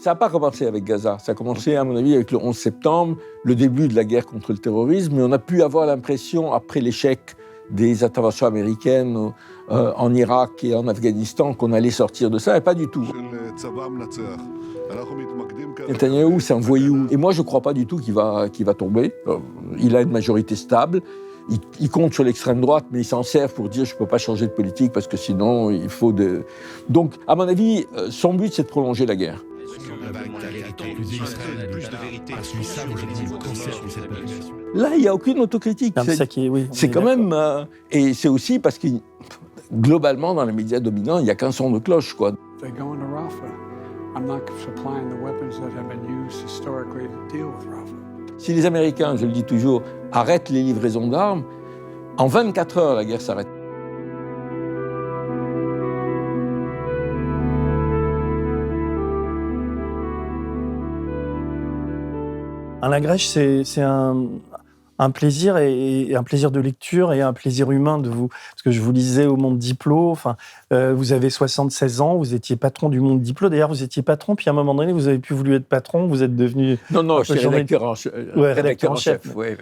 Ça n'a pas commencé avec Gaza. Ça a commencé, à mon avis, avec le 11 septembre, le début de la guerre contre le terrorisme. Mais on a pu avoir l'impression, après l'échec des interventions américaines en Irak et en Afghanistan, qu'on allait sortir de ça, et pas du tout. Netanyahou, c'est un voyou. Et moi, je ne crois pas du tout qu'il va tomber. Il a une majorité stable. Il compte sur l'extrême droite, mais il s'en sert pour dire « je ne peux pas changer de politique parce que sinon, il faut de… » Donc, à mon avis, son but, c'est de prolonger la guerre. Là, il n'y a aucune autocritique. C'est quand même… et c'est aussi parce que, globalement, dans les médias dominants, il n'y a qu'un son de cloche, quoi. Si les Américains, je le dis toujours, arrêtent les livraisons d'armes, en 24 heures, la guerre s'arrête. Alain Grèche, c'est un plaisir et un plaisir de lecture et un plaisir humain de vous. Parce que je vous lisais au Monde Diplo, vous avez 76 ans, vous étiez patron du Monde Diplo. D'ailleurs, vous étiez patron, puis à un moment donné, vous avez plus voulu être patron, vous êtes devenu… Non, je suis rédacteur en chef. Ouais.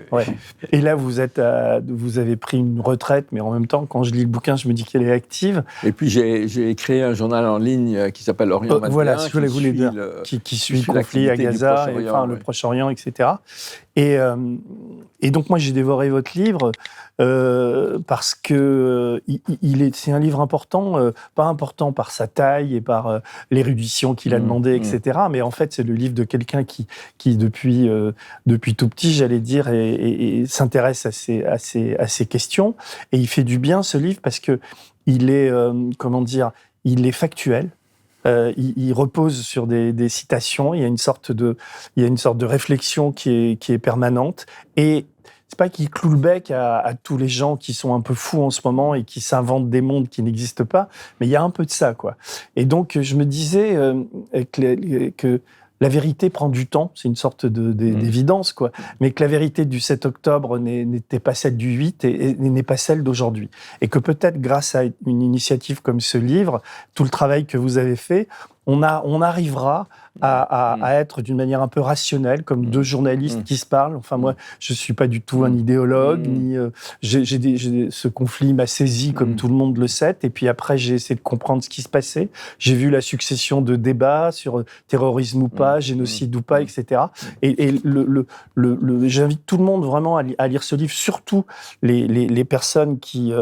Et là, vous avez pris une retraite, mais en même temps, quand je lis le bouquin, je me dis qu'elle est active. Et puis, j'ai créé un journal en ligne qui s'appelle Orient 21. Voilà, ce que je voulais dire, qui suit le conflit à Gaza, le Proche-Orient, etc. Et donc, moi, j'ai dévoré votre livre parce que c'est un livre important, pas important par sa taille et par l'érudition qu'il a demandé, etc. Mais en fait, c'est le livre de quelqu'un qui depuis tout petit, j'allais dire, et s'intéresse à ces questions. Et il fait du bien, ce livre, parce que il est, il est factuel. Il repose sur des citations. Il y a une sorte de réflexion qui est permanente. Et c'est pas qu'il cloue le bec à tous les gens qui sont un peu fous en ce moment et qui s'inventent des mondes qui n'existent pas, mais il y a un peu de ça, quoi. Et donc, je me disais que la vérité prend du temps, c'est une sorte d'évidence, quoi. Mais que la vérité du 7 octobre n'était pas celle du 8 et n'est pas celle d'aujourd'hui. Et que peut-être grâce à une initiative comme ce livre, tout le travail que vous avez fait, on arrivera à être d'une manière un peu rationnelle, comme deux journalistes qui se parlent. Enfin, moi, je suis pas du tout un idéologue, ni ce conflit m'a saisi, comme tout le monde le sait. Et puis après, j'ai essayé de comprendre ce qui se passait. J'ai vu la succession de débats sur terrorisme ou pas, génocide ou pas, etc. Et j'invite tout le monde vraiment à lire ce livre, surtout les personnes qui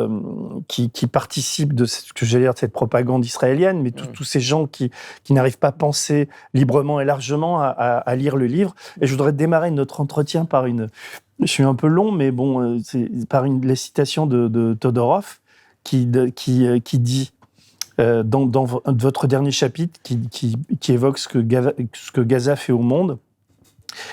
participent de ce que j'allais dire de cette propagande israélienne, mais tous ces gens qui n'arrivent pas à penser librement et largement à lire le livre. Et je voudrais démarrer notre entretien par je suis un peu long, mais bon, c'est par la citation de Todorov qui dit dans votre dernier chapitre, qui évoque ce que Gaza fait au monde.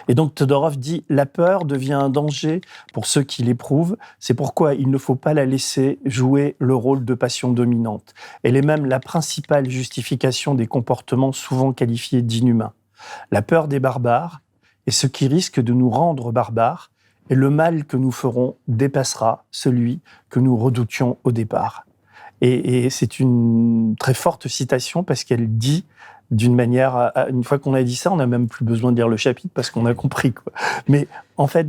Et donc Todorov dit « La peur devient un danger pour ceux qui l'éprouvent. C'est pourquoi il ne faut pas la laisser jouer le rôle de passion dominante. Elle est même la principale justification des comportements souvent qualifiés d'inhumains. La peur des barbares est ce qui risque de nous rendre barbares, et le mal que nous ferons dépassera celui que nous redoutions au départ. » Et c'est une très forte citation parce qu'elle dit d'une manière, une fois qu'on a dit ça, on n'a même plus besoin de lire le chapitre parce qu'on a compris, quoi. Mais en fait,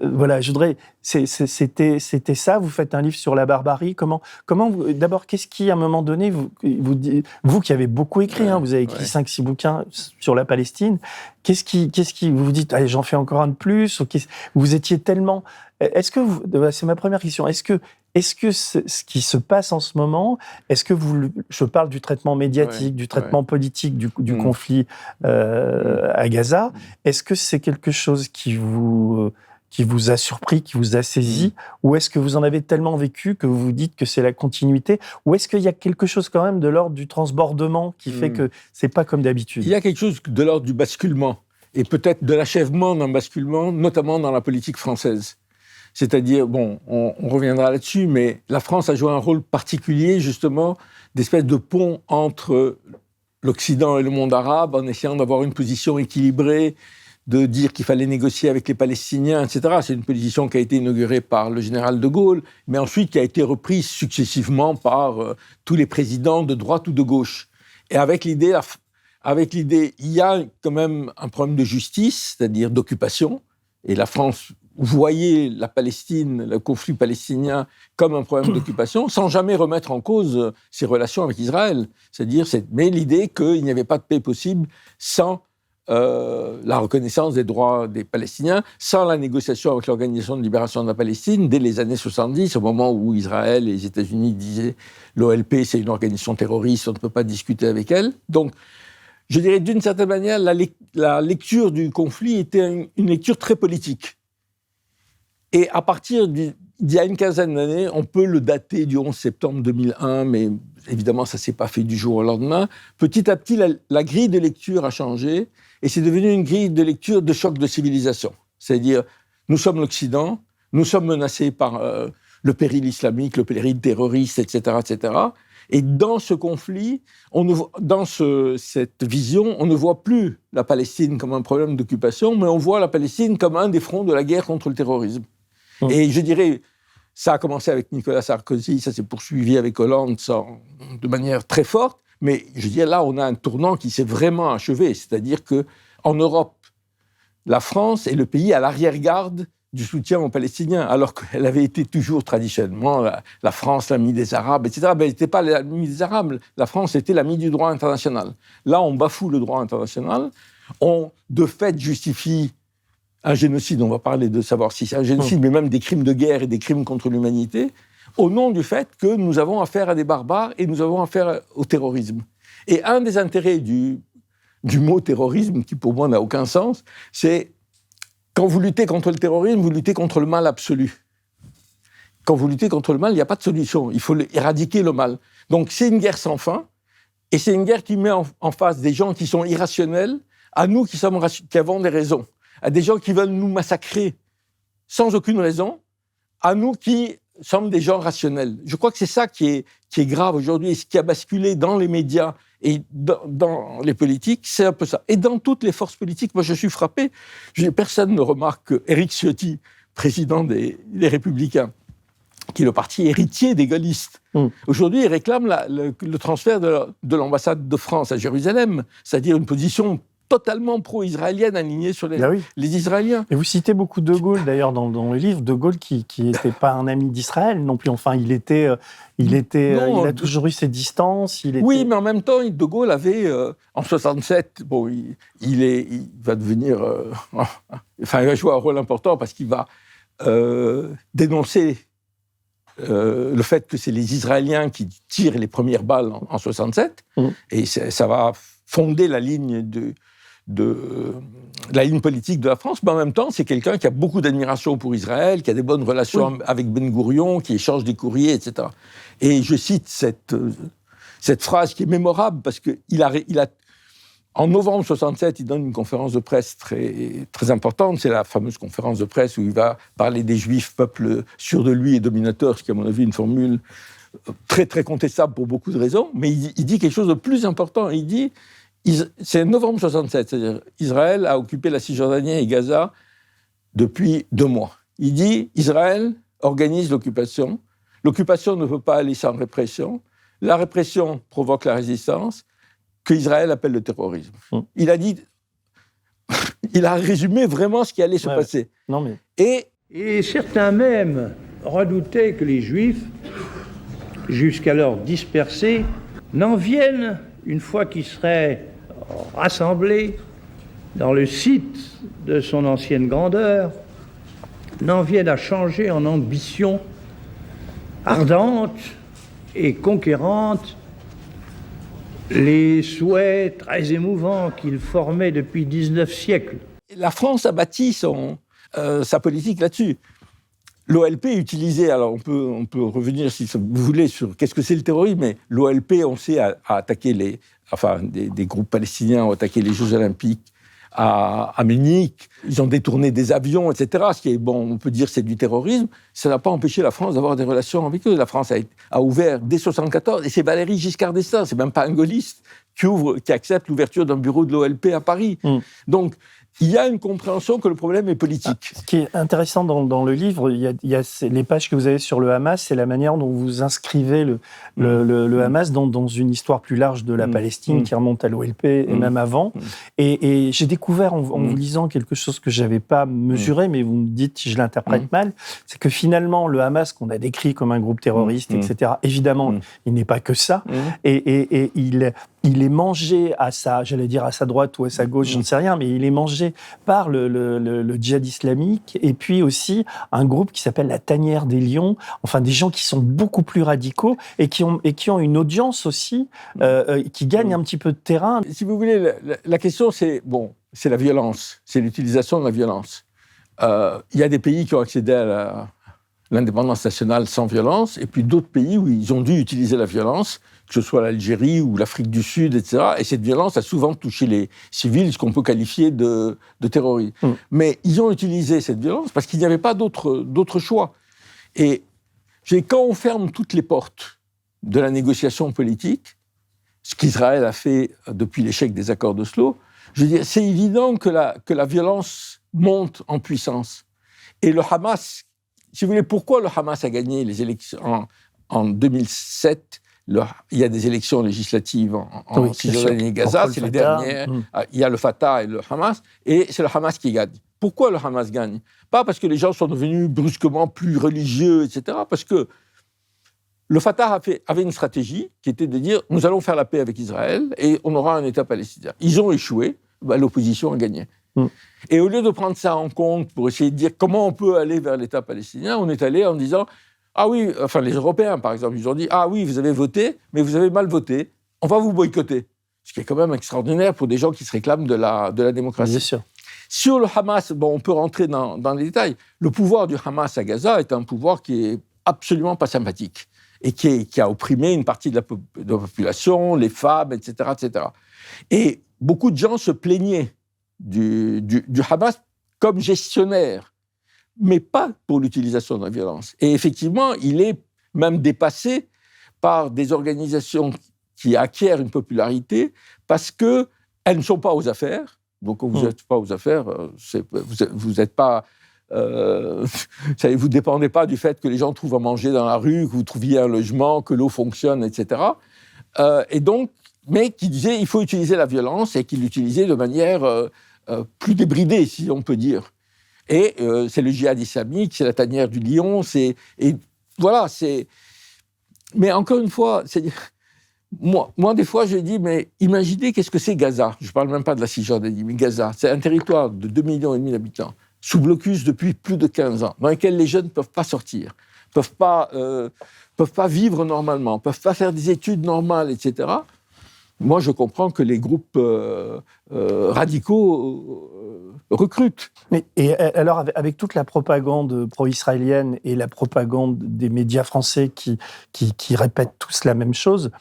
voilà, je voudrais, c'était ça. Vous faites un livre sur la barbarie. Comment d'abord, qu'est-ce qui, à un moment donné, vous qui avez beaucoup écrit, vous avez écrit 5-6 bouquins sur la Palestine. Qu'est-ce qui vous dites, allez, j'en fais encore un de plus, ou vous étiez tellement, c'est ma première question. Est-ce que ce qui se passe en ce moment, je parle du traitement médiatique, du traitement politique du conflit à Gaza, est-ce que c'est quelque chose qui vous a surpris, qui vous a saisi, ou est-ce que vous en avez tellement vécu que vous vous dites que c'est la continuité, ou est-ce qu'il y a quelque chose quand même de l'ordre du transbordement qui fait que c'est pas comme d'habitude? Il y a quelque chose de l'ordre du basculement, et peut-être de l'achèvement d'un basculement, notamment dans la politique française. C'est-à-dire, on reviendra là-dessus, mais la France a joué un rôle particulier, justement, d'espèce de pont entre l'Occident et le monde arabe, en essayant d'avoir une position équilibrée, de dire qu'il fallait négocier avec les Palestiniens, etc. C'est une position qui a été inaugurée par le général de Gaulle, mais ensuite qui a été reprise successivement par tous les présidents de droite ou de gauche. Et avec l'idée, avec l'idée, il y a quand même un problème de justice, c'est-à-dire d'occupation, et la France voyait la Palestine, le conflit palestinien, comme un problème d'occupation, sans jamais remettre en cause ses relations avec Israël. Mais l'idée qu'il n'y avait pas de paix possible sans la reconnaissance des droits des Palestiniens, sans la négociation avec l'Organisation de libération de la Palestine, dès les années 70, au moment où Israël et les États-Unis disaient « l'OLP, c'est une organisation terroriste, on ne peut pas discuter avec elle ». Donc, je dirais d'une certaine manière, la lecture du conflit était une lecture très politique. Et à partir d'il y a une quinzaine d'années, on peut le dater du 11 septembre 2001, mais évidemment, ça ne s'est pas fait du jour au lendemain. Petit à petit, la grille de lecture a changé, et c'est devenu une grille de lecture de choc de civilisation. C'est-à-dire, nous sommes l'Occident, nous sommes menacés par le péril islamique, le péril terroriste, etc., etc. Et dans ce conflit, cette vision, on ne voit plus la Palestine comme un problème d'occupation, mais on voit la Palestine comme un des fronts de la guerre contre le terrorisme. Et je dirais, ça a commencé avec Nicolas Sarkozy, ça s'est poursuivi avec Hollande de manière très forte, mais je dirais là, on a un tournant qui s'est vraiment achevé, c'est-à-dire qu'en Europe, la France est le pays à l'arrière-garde du soutien aux Palestiniens, alors qu'elle avait été toujours traditionnellement la France, l'amie des Arabes, etc. Mais elle n'était pas l'amie des Arabes, la France était l'amie du droit international. Là, on bafoue le droit international, on, de fait, justifie un génocide, on va parler de savoir si c'est un génocide, mais même des crimes de guerre et des crimes contre l'humanité, au nom du fait que nous avons affaire à des barbares et nous avons affaire au terrorisme. Et un des intérêts du mot terrorisme, qui pour moi n'a aucun sens, c'est quand vous luttez contre le terrorisme, vous luttez contre le mal absolu. Quand vous luttez contre le mal, il n'y a pas de solution, il faut éradiquer le mal. Donc c'est une guerre sans fin, et c'est une guerre qui met en face des gens qui sont irrationnels, à nous qui avons des raisons. À des gens qui veulent nous massacrer sans aucune raison, à nous qui sommes des gens rationnels. Je crois que c'est ça qui est grave aujourd'hui, et ce qui a basculé dans les médias et dans les politiques, c'est un peu ça. Et dans toutes les forces politiques, moi je suis frappé, personne ne remarque que Éric Ciotti, président des Républicains, qui est le parti héritier des gaullistes, aujourd'hui il réclame le transfert de l'ambassade de France à Jérusalem, c'est-à-dire une position totalement pro-israélienne, alignée sur les Israéliens. Et vous citez beaucoup De Gaulle, d'ailleurs, dans le livre. De Gaulle qui n'était pas un ami d'Israël non plus. Enfin, il a toujours eu ses distances. Oui, mais en même temps, De Gaulle avait, en 67, bon, il va devenir... il va jouer un rôle important parce qu'il va dénoncer le fait que c'est les Israéliens qui tirent les premières balles en 67, et ça va fonder la ligne la ligne politique de la France, mais en même temps, c'est quelqu'un qui a beaucoup d'admiration pour Israël, qui a des bonnes relations avec Ben Gourion, qui échange des courriers, etc. Et je cite cette phrase qui est mémorable, parce qu'il a, en novembre 67, il donne une conférence de presse très, très importante, c'est la fameuse conférence de presse où il va parler des Juifs, peuple sûr de lui et dominateur, ce qui est à mon avis une formule très, très contestable pour beaucoup de raisons, mais il dit quelque chose de plus important, il dit... C'est novembre 67, c'est-à-dire Israël a occupé la Cisjordanie et Gaza depuis 2 mois. Il dit Israël organise l'occupation. L'occupation ne peut pas aller sans répression. La répression provoque la résistance, que Israël appelle le terrorisme. Il a dit, il a résumé vraiment ce qui allait se passer. Non mais... Et certains même redoutaient que les Juifs, jusqu'alors dispersés, n'en viennent, une fois qu'ils seraient rassemblés dans le site de son ancienne grandeur, n'en viennent à changer en ambition ardente et conquérante les souhaits très émouvants qu'il formait depuis 19 siècles. La France a bâti sa politique là-dessus. L'OLP utilisait, alors on peut revenir si vous voulez sur qu'est-ce que c'est le terrorisme, mais l'OLP, on sait, a attaqué des groupes palestiniens ont attaqué les Jeux Olympiques à Munich, ils ont détourné des avions, etc. Ce qui est, bon, on peut dire c'est du terrorisme, ça n'a pas empêché la France d'avoir des relations avec eux. La France a ouvert dès 1974, et c'est Valéry Giscard d'Estaing, c'est même pas un gaulliste, qui accepte l'ouverture d'un bureau de l'OLP à Paris. Donc, il y a une compréhension que le problème est politique. Ce qui est intéressant dans le livre, il y a les pages que vous avez sur le Hamas, c'est la manière dont vous inscrivez le Hamas dans une histoire plus large de la Palestine qui remonte à l'OLP et même avant. Et j'ai découvert en vous lisant quelque chose que je n'avais pas mesuré, mais vous me dites si je l'interprète mal, c'est que finalement le Hamas qu'on a décrit comme un groupe terroriste, etc., évidemment, il n'est pas que ça. Et il est mangé à sa droite ou à sa gauche, j'en sais rien, mais il est mangé par le djihad islamique et puis aussi un groupe qui s'appelle la Tanière des Lions, enfin des gens qui sont beaucoup plus radicaux et qui ont une audience aussi, qui gagnent un petit peu de terrain. Si vous voulez, la question c'est la violence, c'est l'utilisation de la violence. Il y a des pays qui ont accédé à l'indépendance nationale sans violence, et puis d'autres pays où ils ont dû utiliser la violence, que ce soit l'Algérie ou l'Afrique du Sud, etc. Et cette violence a souvent touché les civils, ce qu'on peut qualifier de terrorisme. Mais ils ont utilisé cette violence parce qu'il n'y avait pas d'autre choix. Et quand on ferme toutes les portes de la négociation politique, ce qu'Israël a fait depuis l'échec des accords d'Oslo, je veux dire, c'est évident que la violence monte en puissance. Et le Hamas, si vous voulez, pourquoi le Hamas a gagné les élections en 2007 ? Il y a des élections législatives en Cisjordanie et Gaza, c'est les dernières. Il y a le Fatah et le Hamas, et c'est le Hamas qui gagne. Pourquoi le Hamas gagne ? Pas parce que les gens sont devenus brusquement plus religieux, etc., parce que le Fatah avait une stratégie qui était de dire « nous allons faire la paix avec Israël et on aura un État palestinien ». Ils ont échoué, l'opposition a gagné. Et au lieu de prendre ça en compte pour essayer de dire comment on peut aller vers l'État palestinien, on est allé en disant « ah oui, enfin les Européens par exemple, ils ont dit « ah oui, vous avez voté, mais vous avez mal voté, on va vous boycotter ». Ce qui est quand même extraordinaire pour des gens qui se réclament de la démocratie. Bien sûr. Sur le Hamas, on peut rentrer dans les détails. Le pouvoir du Hamas à Gaza est un pouvoir qui est absolument pas sympathique et qui a opprimé une partie de la population, les femmes, etc., etc. Et beaucoup de gens se plaignaient du Hamas comme gestionnaire, mais pas pour l'utilisation de la violence. Et effectivement, il est même dépassé par des organisations qui acquièrent une popularité parce qu'elles ne sont pas aux affaires. Donc, quand vous n'êtes pas aux affaires, vous n'êtes pas... vous ne dépendez pas du fait que les gens trouvent à manger dans la rue, que vous trouviez un logement, que l'eau fonctionne, etc. Et donc, mais qui disait qu'il faut utiliser la violence et qu'il l'utilisait de manière plus débridée, si on peut dire. Et c'est le djihad islamique, c'est la Tanière du Lion, voilà, c'est... Mais encore une fois, moi, des fois, je dis, mais imaginez qu'est-ce que c'est Gaza. Je ne parle même pas de la Cisjordanie, mais Gaza. C'est un territoire de 2,5 millions d'habitants, sous blocus depuis plus de 15 ans, dans lequel les jeunes ne peuvent pas sortir, ne peuvent pas vivre normalement, ne peuvent pas faire des études normales, etc. Moi, je comprends que les groupes radicaux recrutent. Et alors, avec toute la propagande pro-israélienne et la propagande des médias français qui répètent tous la même chose,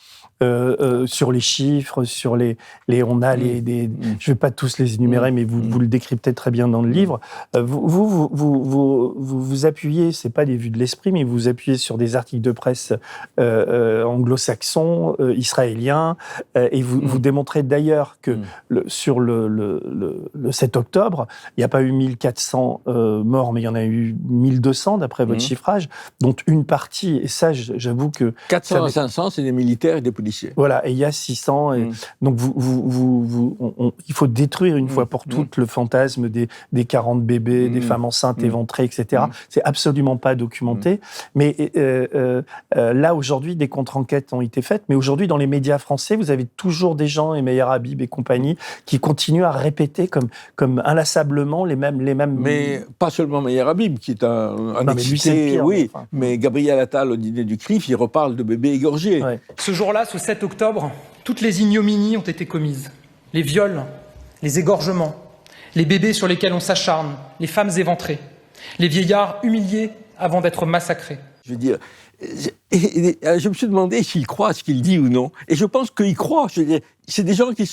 sur les chiffres, sur je ne vais pas tous les énumérer, mais vous le décryptez très bien dans le livre. Vous appuyez, c'est pas des vues de l'esprit, mais vous appuyez sur des articles de presse anglo-saxons, israéliens, et vous démontrez d'ailleurs que sur le 7 octobre, il n'y a pas eu 1400 morts, mais il y en a eu 1200 d'après votre chiffrage, dont une partie, et ça, j'avoue que... 400 à 500, c'est des militaires et des policiers. Voilà, et il y a 600. Donc, il faut détruire une fois pour toutes le fantasme des 40 bébés, des femmes enceintes éventrées, etc. C'est absolument pas documenté. Mais là, aujourd'hui, des contre-enquêtes ont été faites. Mais aujourd'hui, dans les médias français, vous avez toujours des gens, et Meyer Habib et compagnie, qui continuent à répéter comme inlassablement les mêmes... Mais pas seulement Meyer Habib, qui est un excité, pire, oui, mais Gabriel Attal, au dîner du CRIF, il reparle de bébés égorgés. Ouais. Ce jour-là, ce 7 octobre, toutes les ignominies ont été commises. Les viols, les égorgements, les bébés sur lesquels on s'acharne, les femmes éventrées, les vieillards humiliés avant d'être massacrés. Je veux dire, je me suis demandé s'il croit à ce qu'il dit ou non. Et je pense qu'il croit. Je veux dire, c'est des gens qui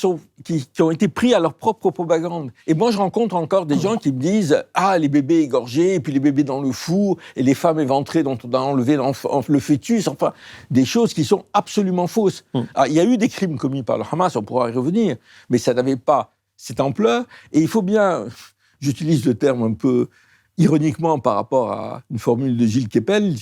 ont été pris à leur propre propagande. Et moi, je rencontre encore des gens qui me disent « Ah, les bébés égorgés, et puis les bébés dans le four, et les femmes éventrées dont on a enlevé le fœtus. » Enfin, des choses qui sont absolument fausses. Alors, il y a eu des crimes commis par le Hamas, on pourra y revenir, mais ça n'avait pas cette ampleur. Et il faut bien, j'utilise le terme un peu ironiquement par rapport à une formule de Gilles Kepel,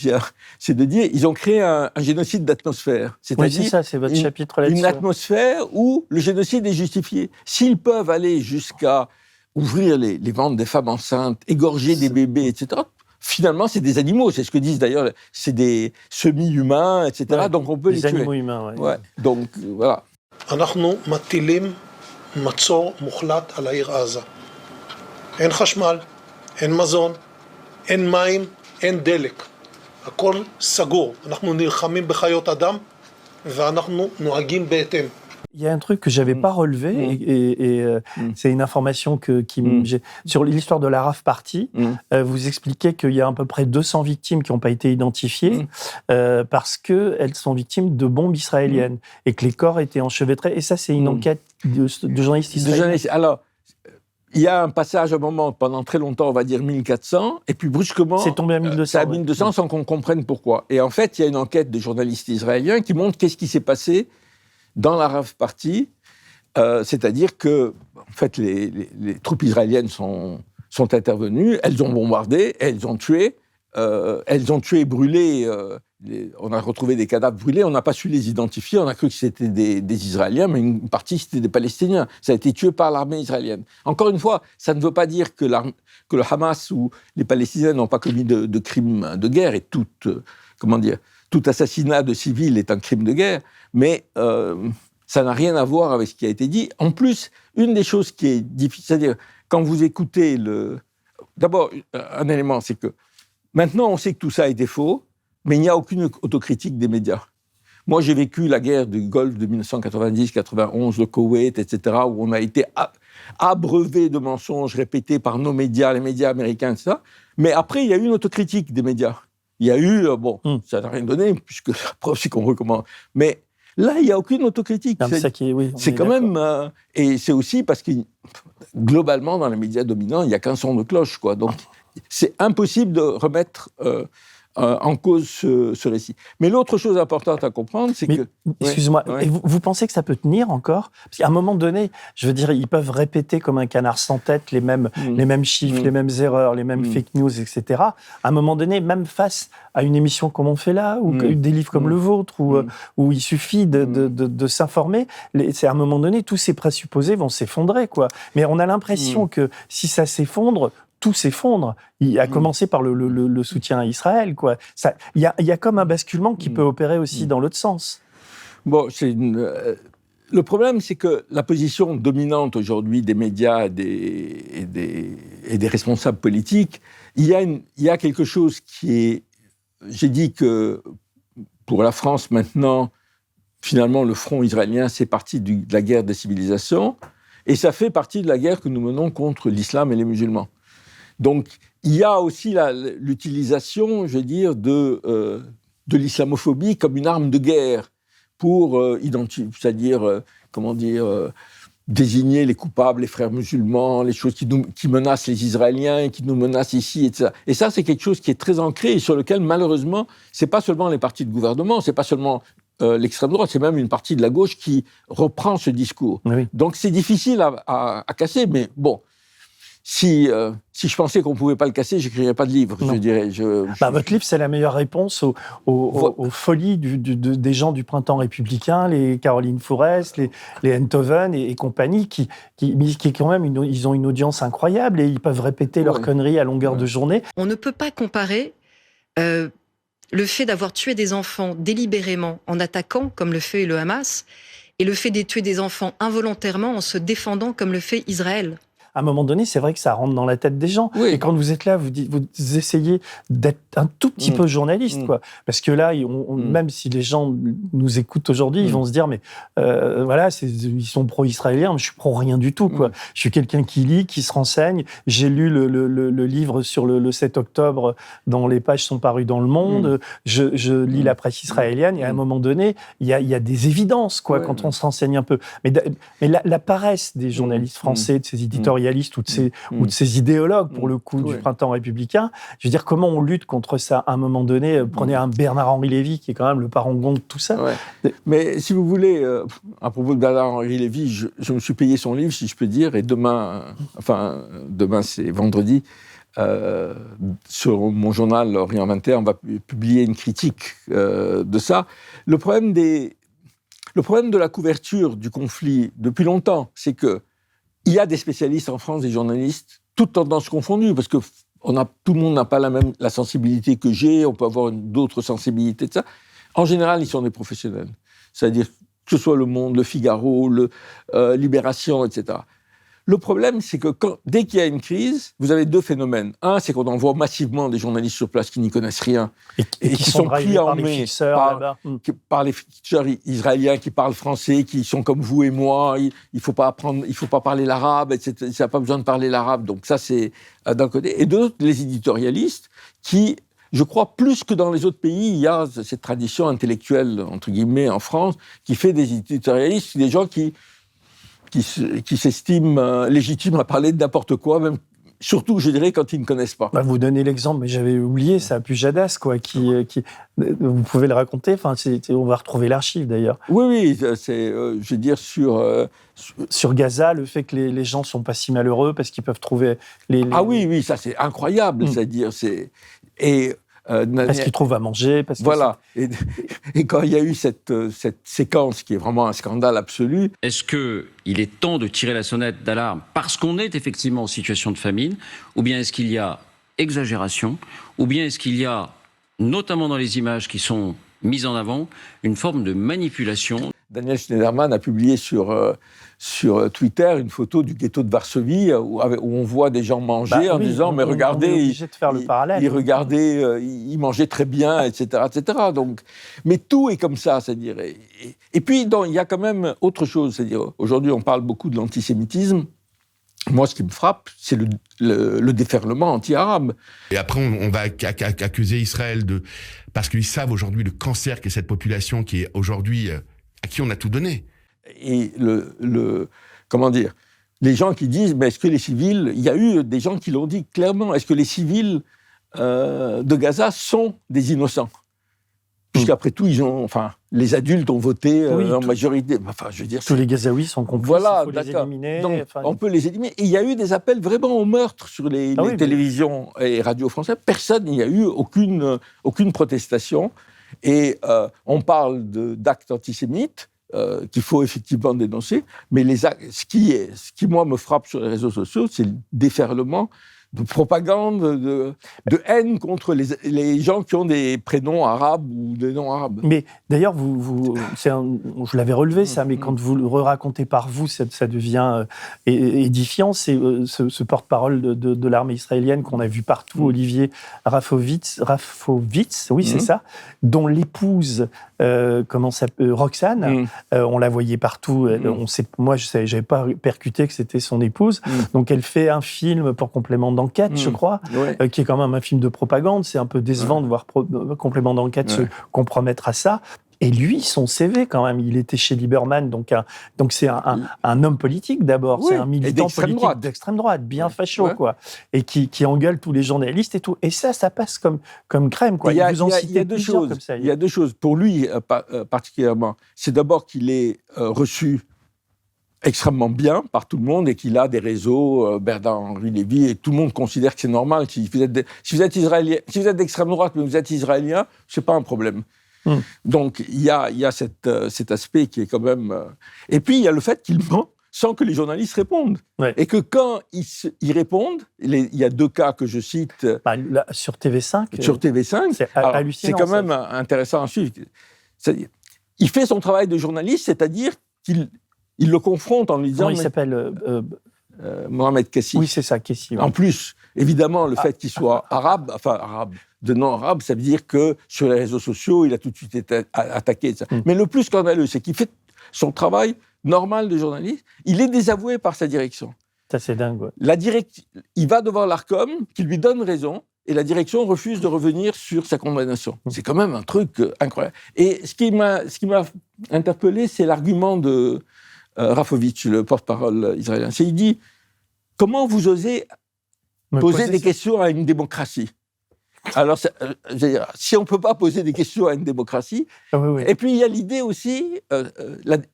c'est de dire ils ont créé un génocide d'atmosphère. C'est-à-dire c'est ça, c'est votre chapitre là-dessus. Une atmosphère où le génocide est justifié. S'ils peuvent aller jusqu'à ouvrir les ventres des femmes enceintes, égorger des bébés, etc., finalement, c'est des animaux. C'est ce que disent d'ailleurs, c'est des semi-humains, etc. Ouais, donc on peut les tuer. Des animaux humains, ouais. Donc, voilà. אנחנו מטילים מצור מוחלט על העיר עזה. אין חשמל, אין מזון, אין מים, אין דלק. הכל סגור. אנחנו נלחמים בחיות אדם ואנחנו נוהגים בהתאם. Il y a un truc que j'avais pas relevé et c'est une information sur l'histoire de la Raf Party. Vous expliquez qu'il y a à peu près 200 victimes qui n'ont pas été identifiées parce qu'elles sont victimes de bombes israéliennes et que les corps étaient enchevêtrés. Et ça, c'est une enquête de journalistes israéliens. Alors, il y a un passage à un moment, pendant très longtemps, on va dire 1400, et puis brusquement, c'est tombé à 1200. C'est à 1200 sans qu'on comprenne pourquoi. Et en fait, il y a une enquête de journalistes israéliens qui montre qu'est-ce qui s'est passé dans la Raf Party, c'est-à-dire que en fait, les troupes israéliennes sont intervenues, elles ont bombardé, elles ont tué, brûlé. On a retrouvé des cadavres brûlés, on n'a pas su les identifier, on a cru que c'était des Israéliens, mais une partie c'était des Palestiniens. Ça a été tué par l'armée israélienne. Encore une fois, ça ne veut pas dire que le Hamas ou les Palestiniens n'ont pas commis de crimes de guerre, et tout assassinat de civils est un crime de guerre, mais ça n'a rien à voir avec ce qui a été dit. En plus, une des choses qui est difficile, c'est-à-dire, quand vous écoutez D'abord, un élément, c'est que maintenant, on sait que tout ça a été faux, mais il n'y a aucune autocritique des médias. Moi, j'ai vécu la guerre du Golfe de 1990-91, le Koweït, etc., où on a été abreuvé de mensonges répétés par nos médias, les médias américains, etc. Mais après, il y a eu une autocritique des médias. Il y a eu, ça n'a rien donné, puisque la preuve, c'est qu'on recommande. Mais là, il n'y a aucune autocritique. C'est quand même... et c'est aussi parce que, globalement, dans les médias dominants, il n'y a qu'un son de cloche, quoi. Donc, c'est impossible de remettre en cause ce récit. Mais l'autre chose importante à comprendre, c'est que... Excuse-moi, et vous pensez que ça peut tenir encore ? Parce qu'à un moment donné, je veux dire, ils peuvent répéter comme un canard sans tête les mêmes chiffres, les mêmes erreurs, les mêmes fake news, etc. À un moment donné, même face à une émission comme on fait là, ou des livres comme le vôtre, où il suffit de s'informer, c'est à un moment donné, tous ces présupposés vont s'effondrer, quoi. Mais on a l'impression que si ça s'effondre, tout s'effondre, à commencer par le soutien à Israël, quoi. Il y a comme un basculement qui peut opérer aussi dans l'autre sens. Bon, le problème, c'est que la position dominante aujourd'hui des médias et des responsables politiques, il y a quelque chose qui est... J'ai dit que pour la France, maintenant, finalement, le front israélien, c'est partie de la guerre des civilisations, et ça fait partie de la guerre que nous menons contre l'islam et les musulmans. Donc, il y a aussi l'utilisation, je veux dire, de l'islamophobie comme une arme de guerre pour c'est-à-dire, désigner les coupables, les frères musulmans, les choses qui menacent les Israéliens, qui nous menacent ici, etc. Et ça, c'est quelque chose qui est très ancré et sur lequel, malheureusement, c'est pas seulement les partis de gouvernement, c'est pas seulement l'extrême droite, c'est même une partie de la gauche qui reprend ce discours. Oui. Donc, c'est difficile à casser, mais bon... Si je pensais qu'on ne pouvait pas le casser, je n'écrirais pas de livre, je dirais. Votre livre, c'est la meilleure réponse aux folies des gens du printemps républicain, les Caroline Fourest, les Enthoven et compagnie, qui quand même, ils ont une audience incroyable et ils peuvent répéter leurs conneries à longueur de journée. On ne peut pas comparer le fait d'avoir tué des enfants délibérément en attaquant, comme le fait le Hamas, et le fait de tuer des enfants involontairement en se défendant, comme le fait Israël. À un moment donné, c'est vrai que ça rentre dans la tête des gens. Oui. Et quand vous êtes là, vous essayez d'être un tout petit peu journaliste, quoi. Parce que là, même si les gens nous écoutent aujourd'hui, ils vont se dire, mais ils sont pro-israéliens, mais je suis pro-rien du tout, quoi. Je suis quelqu'un qui lit, qui se renseigne. J'ai lu le livre sur le 7 octobre, dont les pages sont parues dans Le Monde. Je lis la presse israélienne, et à un moment donné, il y a des évidences, quoi, quand on se renseigne un peu. Mais la paresse des journalistes français, de ces éditorialistes, éditorialistes ou de ces idéologues, pour le coup, du printemps républicain. Je veux dire, comment on lutte contre ça à un moment donné? Prenez un Bernard-Henri Lévy, qui est quand même le parangon de tout ça. Ouais. Mais si vous voulez, à propos de Bernard-Henri Lévy, je me suis payé son livre, si je peux dire, et demain c'est vendredi, sur mon journal Orient 21, on va publier une critique de ça. Le problème de la couverture du conflit depuis longtemps, c'est qu'il y a des spécialistes en France, des journalistes, toutes tendances confondues, parce que tout le monde n'a pas la sensibilité que j'ai, on peut avoir d'autres sensibilités de ça. En général, ils sont des professionnels. C'est-à-dire que ce soit Le Monde, Le Figaro, Libération, etc. Le problème, c'est que dès qu'il y a une crise, vous avez deux phénomènes. Un, c'est qu'on envoie massivement des journalistes sur place qui n'y connaissent rien et qui sont pris en main par les fixeurs israéliens qui parlent français, qui sont comme vous et moi. Il faut pas parler l'arabe, etc. Ça n'a pas besoin de parler l'arabe. Donc ça, c'est d'un côté. Et de l'autre, les éditorialistes qui, je crois, plus que dans les autres pays, il y a cette tradition intellectuelle, entre guillemets, en France, qui fait des éditorialistes, des gens qui s'estiment légitimes à parler de n'importe quoi, même, surtout, je dirais, quand ils ne connaissent pas. Vous donnez l'exemple, mais j'avais oublié, c'est Pujadas, quoi, vous pouvez le raconter, enfin, on va retrouver l'archive, d'ailleurs. Oui, c'est, je veux dire, sur Gaza, le fait que les gens ne sont pas si malheureux parce qu'ils peuvent trouver Ah oui, ça, c'est incroyable, c'est-à-dire, parce qu'ils trouvent à manger. Voilà. Et quand il y a eu cette séquence qui est vraiment un scandale absolu... Est-ce qu'il est temps de tirer la sonnette d'alarme parce qu'on est effectivement en situation de famine, ou bien est-ce qu'il y a exagération, ou bien est-ce qu'il y a, notamment dans les images qui sont mises en avant, une forme de manipulation? Daniel Schneiderman a publié sur Twitter une photo du ghetto de Varsovie où on voit des gens manger en disant mais regardez, ils mangeaient très bien, etc., etc. Donc, mais tout est comme ça, c'est-à-dire. Et puis il y a quand même autre chose, c'est-à-dire aujourd'hui on parle beaucoup de l'antisémitisme. Moi, ce qui me frappe, c'est le déferlement anti-arabe. Et après, on va accuser Israël parce qu'ils savent aujourd'hui le cancer qu'est cette population qui est aujourd'hui à qui on a tout donné. Et comment dire, les gens qui disent, mais est-ce que les civils, il y a eu des gens qui l'ont dit clairement, est-ce que les civils de Gaza sont des innocents? Puisqu'après tout, les adultes ont voté en majorité. Enfin, je veux dire, tous les Gazaouis sont complices, voilà, il faut les éliminer. Donc, on peut les éliminer. Et il y a eu des appels vraiment au meurtre sur les télévisions et radios françaises. Personne, il n'y a eu aucune protestation. Et on parle d'actes antisémites qu'il faut effectivement dénoncer. Mais ce qui, moi, me frappe sur les réseaux sociaux, c'est le déferlement de propagande, de haine contre les gens qui ont des prénoms arabes ou des noms arabes. Mais d'ailleurs, je l'avais relevé ça, mais quand vous le racontez par vous, ça devient édifiant. C'est ce porte-parole de l'armée israélienne qu'on a vu partout, Olivier Rafovitz, oui, c'est ça, dont l'épouse, Roxane, on la voyait partout. Moi, j'avais pas percuté que c'était son épouse. Donc, elle fait un film pour Complément d'enquête, je crois, qui est quand même un film de propagande. C'est un peu décevant de voir Complément d'enquête se compromettre à ça. Et lui, son CV, quand même, il était chez Lieberman, donc c'est un homme politique d'abord, c'est un militant politique d'extrême droite, bien facho, quoi, et qui engueule tous les journalistes et tout. Et ça passe comme crème, quoi. Il y a deux choses. Comme ça. Il y a deux choses. Pour lui, particulièrement, c'est d'abord qu'il est reçu extrêmement bien par tout le monde et qu'il a des réseaux, Bernard-Henri Lévy, et tout le monde considère que c'est normal. Si vous êtes israélien, si vous êtes d'extrême droite, mais vous êtes israélien, c'est pas un problème. Donc, il y a cet aspect qui est quand même... Et puis, il y a le fait qu'il ment sans que les journalistes répondent. Et que quand ils répondent, il y a deux cas que je cite... sur TV5. Sur TV5. C'est hallucinant. C'est quand même intéressant à suivre. Il fait son travail de journaliste, c'est-à-dire qu'il le confronte en lui disant... Comment il s'appelle Mohamed Kassi. Oui, c'est ça, Kassi. Ouais. En plus, évidemment, le fait qu'il soit arabe, de non-arabe, ça veut dire que sur les réseaux sociaux, il a tout de suite été attaqué. Mais le plus scandaleux, c'est qu'il fait son travail normal de journaliste, il est désavoué par sa direction. Ça, c'est dingue. Ouais. Il va devant l'Arcom, qui lui donne raison, et la direction refuse de revenir sur sa condamnation. C'est quand même un truc incroyable. Et ce qui m'a interpellé, c'est l'argument de Rafovitch, le porte-parole israélien. Il dit, comment vous osez poser des questions à une démocratie ? Alors, si on ne peut pas poser des questions à une démocratie, et puis il y a l'idée aussi,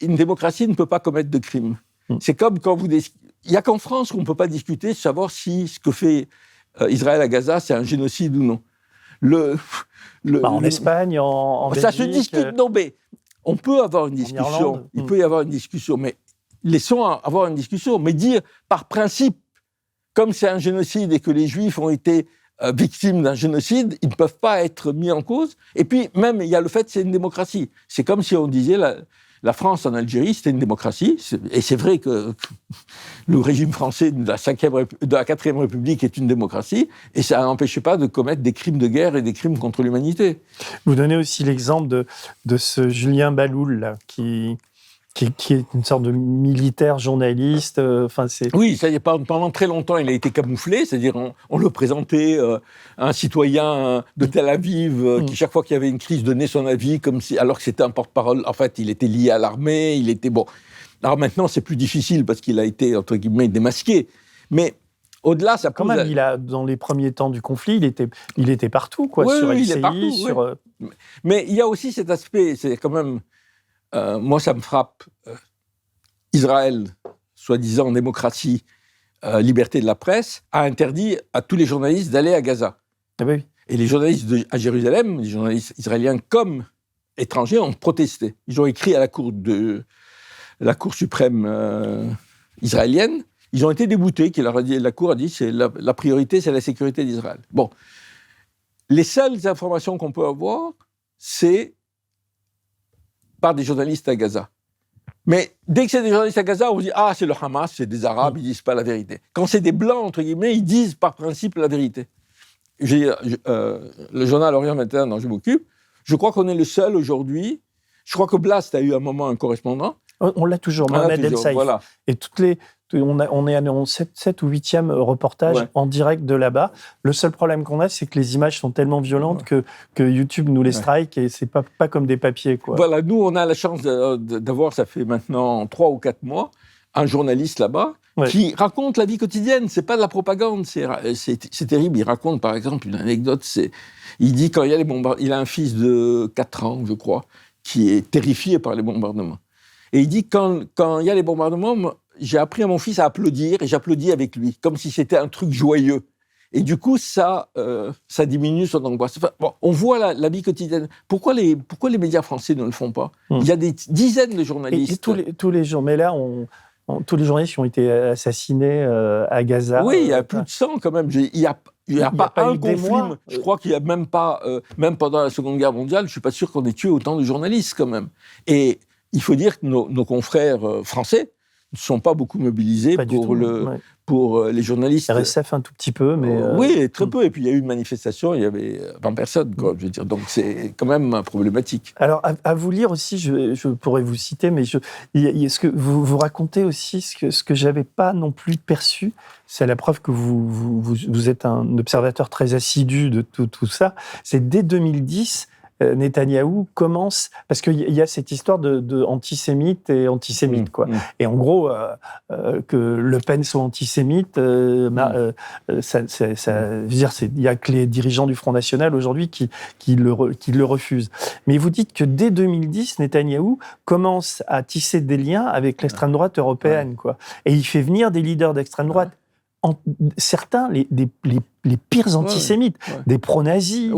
une démocratie ne peut pas commettre de crimes. C'est comme quand il n'y a qu'en France qu'on ne peut pas discuter de savoir si ce que fait Israël à Gaza, c'est un génocide ou non. En Espagne, en Belgique... Ça se discute, non, mais on peut avoir une discussion. Il peut y avoir une discussion, mais laissons avoir une discussion. Mais dire, par principe, comme c'est un génocide et que les Juifs ont été victimes d'un génocide, ils ne peuvent pas être mis en cause. Et puis, même, il y a le fait que c'est une démocratie. C'est comme si on disait la France en Algérie, c'était une démocratie. Et c'est vrai que le régime français de la 4e République est une démocratie. Et ça n'empêchait pas de commettre des crimes de guerre et des crimes contre l'humanité. Vous donnez aussi l'exemple de ce Julien Baloul, là, qui est une sorte de militaire journaliste. Oui, c'est-à-dire pendant très longtemps, il a été camouflé, c'est-à-dire on le présentait un citoyen de Tel Aviv qui, chaque fois qu'il y avait une crise, donnait son avis, alors que c'était un porte-parole. En fait, il était lié à l'armée, il était bon. Alors maintenant, c'est plus difficile parce qu'il a été, entre guillemets, démasqué. Mais au-delà, ça quand même, dans les premiers temps du conflit, il était partout, quoi, sur LCI, il est partout, sur... Mais il y a aussi cet aspect, c'est quand même... moi, ça me frappe. Israël, soi-disant démocratie, liberté de la presse, a interdit à tous les journalistes d'aller à Gaza. Ah oui. Et les journalistes à Jérusalem, les journalistes israéliens comme étrangers, ont protesté. Ils ont écrit à la Cour suprême israélienne. Ils ont été déboutés. La Cour a dit que la priorité, c'est la sécurité d'Israël. Bon. Les seules informations qu'on peut avoir, c'est par des journalistes à Gaza. Mais dès que c'est des journalistes à Gaza, on dit « Ah, c'est le Hamas, c'est des Arabes, ils ne disent pas la vérité ». Quand c'est des Blancs, entre guillemets, ils disent par principe la vérité. Le journal Orient Matin dont je m'occupe, je crois qu'on est le seul aujourd'hui. Je crois que Blast a eu un moment un correspondant. On l'a toujours, Mohamed El Saïf. Voilà. Et on est en 7 ou 8e reportage en direct de là-bas. Le seul problème qu'on a, c'est que les images sont tellement violentes que YouTube nous les strike et c'est pas comme des papiers, quoi. Voilà, nous, on a la chance d'avoir, ça fait maintenant 3 ou 4 mois, un journaliste là-bas qui raconte la vie quotidienne. C'est pas de la propagande, c'est terrible. Il raconte, par exemple, une anecdote. Il dit quand il y a les bombardements, il a un fils de 4 ans, je crois, qui est terrifié par les bombardements. Et il dit quand il y a les bombardements, j'ai appris à mon fils à applaudir et j'applaudis avec lui, comme si c'était un truc joyeux. Et du coup, ça diminue son angoisse. Enfin, bon, on voit la vie quotidienne. Pourquoi les médias français ne le font pas ? Il y a des dizaines de journalistes. Et tous les jours, mais là, tous les journalistes qui ont été assassinés à Gaza. Oui, il y a plus de 100 quand même. Il n'y a pas un conflit. Je crois qu'il n'y a même pas, même pendant la Seconde Guerre mondiale, je ne suis pas sûr qu'on ait tué autant de journalistes quand même. Et il faut dire que nos confrères français ne sont pas beaucoup mobilisés pour les journalistes. RSF un tout petit peu, mais... Oui, très peu. Et puis il y a eu une manifestation, il y avait 20 personnes, quoi, je veux dire. Donc c'est quand même problématique. Alors, à vous lire aussi, je pourrais vous citer, mais ce que vous racontez aussi, ce que je n'avais pas non plus perçu, c'est la preuve que vous êtes un observateur très assidu de tout ça, c'est dès 2010... Netanyahou commence, parce qu'il y a cette histoire de antisémite et antisémite, quoi. Et en gros, que Le Pen soit antisémite, ça veut dire, il y a que les dirigeants du Front National aujourd'hui qui le refusent. Mais vous dites que dès 2010, Netanyahou commence à tisser des liens avec l'extrême droite européenne, quoi. Et il fait venir des leaders d'extrême droite. Certains, les pires antisémites, des pro-nazis,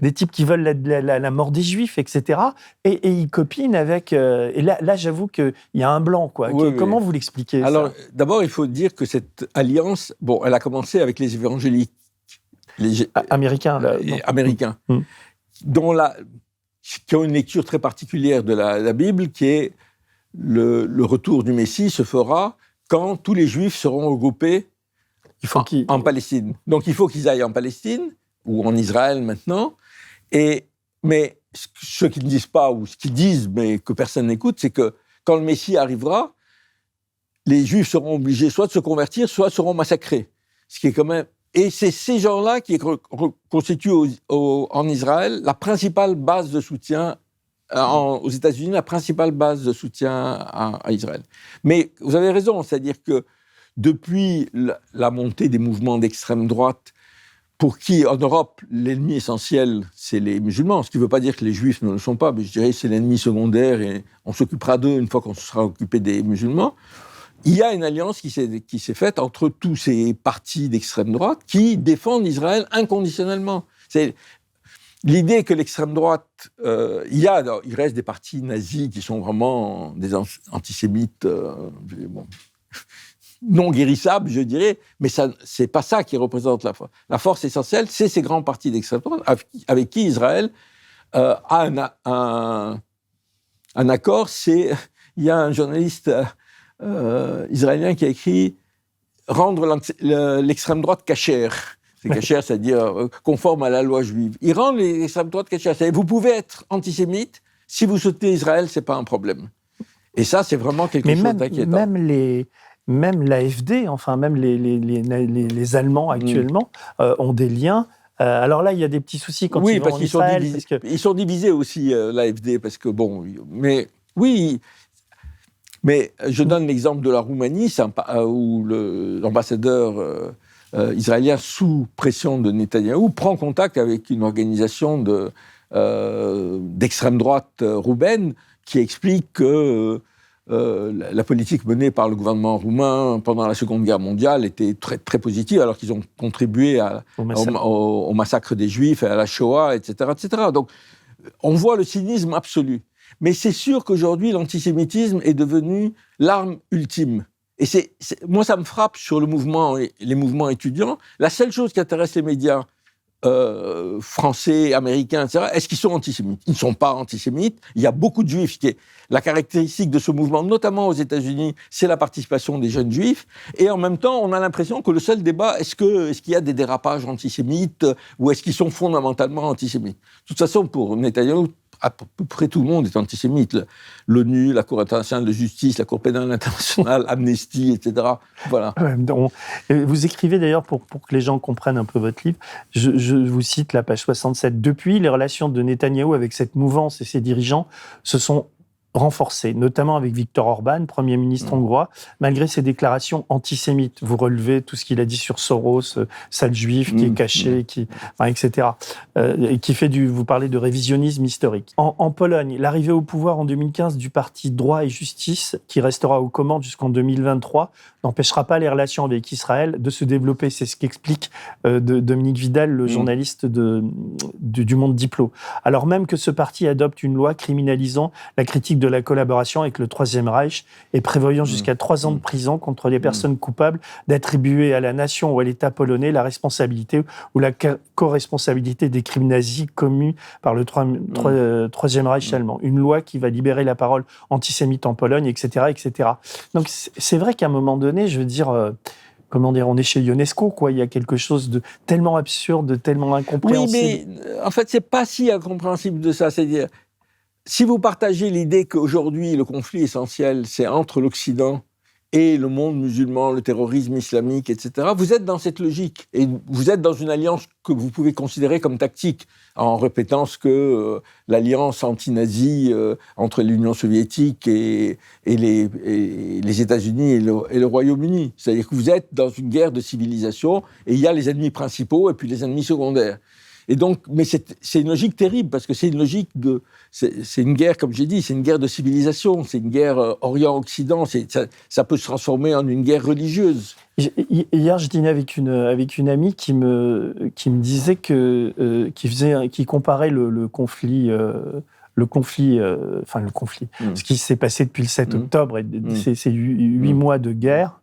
des types qui veulent la mort des Juifs, etc. Et ils copinent avec... et là, j'avoue qu'il y a un blanc, quoi. Comment vous l'expliquez, Alors, ça ? D'abord, il faut dire que cette alliance, elle a commencé avec les évangéliques. Américains, là. Américains. Qui ont une lecture très particulière de la Bible, qui est le retour du Messie se fera quand tous les Juifs seront regroupés en Palestine. Donc, il faut qu'ils aillent en Palestine, ou en Israël maintenant. Mais ce qu'ils ne disent pas, ou ce qu'ils disent, mais que personne n'écoute, c'est que quand le Messie arrivera, les Juifs seront obligés soit de se convertir, soit seront massacrés. Ce qui est quand même... Et c'est ces gens-là qui constituent en Israël la principale base de soutien, aux États-Unis, la principale base de soutien à Israël. Mais vous avez raison, c'est-à-dire que depuis la montée des mouvements d'extrême droite, pour qui, en Europe, l'ennemi essentiel, c'est les musulmans, ce qui ne veut pas dire que les juifs ne le sont pas, mais je dirais que c'est l'ennemi secondaire et on s'occupera d'eux une fois qu'on se sera occupé des musulmans. Il y a une alliance qui s'est faite entre tous ces partis d'extrême droite qui défendent Israël inconditionnellement. C'est l'idée que l'extrême droite... il reste des partis nazis qui sont vraiment des antisémites... non guérissables, je dirais, mais c'est pas ça qui représente la force. La force essentielle, c'est ces grands partis d'extrême droite avec qui Israël a un accord. Il y a un journaliste israélien qui a écrit « Rendre l'extrême droite cachère ». C'est cachère, c'est-à-dire conforme à la loi juive. Il rend l'extrême droite cachère. C'est-à-dire vous pouvez être antisémite, si vous soutenez Israël, c'est pas un problème. Et ça, c'est vraiment quelque chose d'inquiétant. Même l'AfD, enfin même les Allemands actuellement, ont des liens. Alors là, il y a des petits soucis quand ils vont en Israël. Ils sont divisés aussi, l'AfD, parce que bon... Mais oui, mais je donne l'exemple de la Roumanie, où l'ambassadeur israélien, sous pression de Netanyahou, prend contact avec une organisation d'extrême droite roumaine qui explique que la politique menée par le gouvernement roumain pendant la Seconde Guerre mondiale était très, très positive, alors qu'ils ont contribué au massacre des Juifs, et à la Shoah, etc., etc. Donc, on voit le cynisme absolu. Mais c'est sûr qu'aujourd'hui, l'antisémitisme est devenu l'arme ultime. Et moi, ça me frappe sur les mouvements étudiants. La seule chose qui intéresse les médias français, américains, etc., est-ce qu'ils sont antisémites ? Ils ne sont pas antisémites. Il y a beaucoup de juifs. La caractéristique de ce mouvement, notamment aux États-Unis, c'est la participation des jeunes juifs. Et en même temps, on a l'impression que le seul débat, est-ce qu'il y a des dérapages antisémites ou est-ce qu'ils sont fondamentalement antisémites ? De toute façon, pour Netanyahou, à peu près tout le monde est antisémite. L'ONU, la Cour internationale de justice, la Cour pénale internationale, Amnesty, etc. Voilà. Vous écrivez d'ailleurs, pour que les gens comprennent un peu votre livre, je vous cite la page 67. Depuis, les relations de Netanyahou avec cette mouvance et ses dirigeants se sont renforcées, notamment avec Viktor Orban, Premier ministre hongrois, malgré ses déclarations antisémites. Vous relevez tout ce qu'il a dit sur Soros, sale juif qui est caché, etc. Et qui fait vous parlez de révisionnisme historique. En Pologne, l'arrivée au pouvoir en 2015 du parti Droit et Justice, qui restera aux commandes jusqu'en 2023, n'empêchera pas les relations avec Israël de se développer. C'est ce qu'explique Dominique Vidal, le journaliste du Monde Diplo. Alors même que ce parti adopte une loi criminalisant la critique de la collaboration avec le Troisième Reich et prévoyant jusqu'à 3 ans de prison contre les personnes coupables d'attribuer à la nation ou à l'État polonais la responsabilité ou la co-responsabilité des crimes nazis commis par le Troisième Reich allemand. Une loi qui va libérer la parole antisémite en Pologne, etc., etc. Donc c'est vrai qu'à un moment donné, je veux dire... on est chez Ionesco, quoi. Il y a quelque chose de tellement absurde, de tellement incompréhensible. Oui, mais en fait, c'est pas si incompréhensible de ça. C'est-à-dire, si vous partagez l'idée qu'aujourd'hui, le conflit essentiel, c'est entre l'Occident et le monde musulman, le terrorisme islamique, etc., vous êtes dans cette logique. Et vous êtes dans une alliance que vous pouvez considérer comme tactique, en répétant ce que l'alliance anti-nazie entre l'Union soviétique et les États-Unis et le Royaume-Uni. C'est-à-dire que vous êtes dans une guerre de civilisation, et il y a les ennemis principaux et puis les ennemis secondaires. Et donc, mais c'est une logique terrible, parce que c'est une logique c'est une guerre, comme j'ai dit, c'est une guerre de civilisation, c'est une guerre Orient-Occident, ça peut se transformer en une guerre religieuse. Hier, je dînais avec une amie qui me disait qui comparait le conflit. Ce qui s'est passé depuis le 7 octobre, et ces 8 mois de guerre,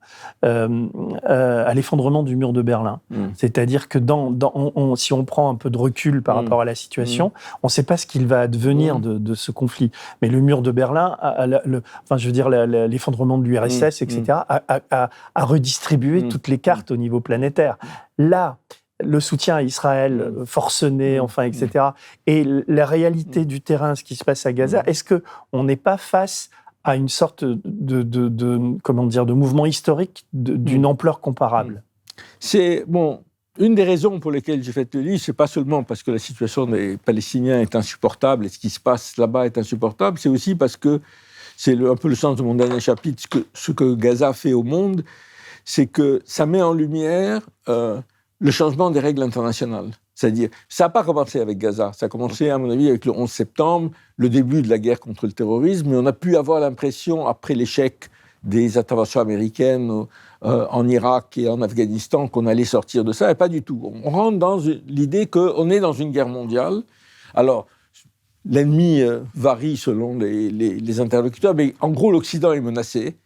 à l'effondrement du mur de Berlin. C'est-à-dire que si on prend un peu de recul par rapport à la situation, on ne sait pas ce qu'il va advenir de ce conflit. Mais le mur de Berlin, l'effondrement de l'URSS, etc., a redistribué toutes les cartes au niveau planétaire. Là, le soutien à Israël forcené, etc. Et la réalité du terrain, ce qui se passe à Gaza, est-ce qu'on n'est pas face à une sorte de mouvement historique d'une ampleur comparable ? Une des raisons pour lesquelles j'ai fait le livre, c'est pas seulement parce que la situation des Palestiniens est insupportable et ce qui se passe là-bas est insupportable, c'est aussi parce que c'est un peu le sens de mon dernier chapitre, ce que Gaza fait au monde. c'est que ça met en lumière le changement des règles internationales. C'est-à-dire, ça n'a pas commencé avec Gaza, ça a commencé, à mon avis, avec le 11 septembre, le début de la guerre contre le terrorisme, mais on a pu avoir l'impression, après l'échec des interventions américaines en Irak et en Afghanistan, qu'on allait sortir de ça, et pas du tout. On rentre dans l'idée qu'on est dans une guerre mondiale. Alors, l'ennemi varie selon les interlocuteurs, mais en gros, l'Occident est menacé,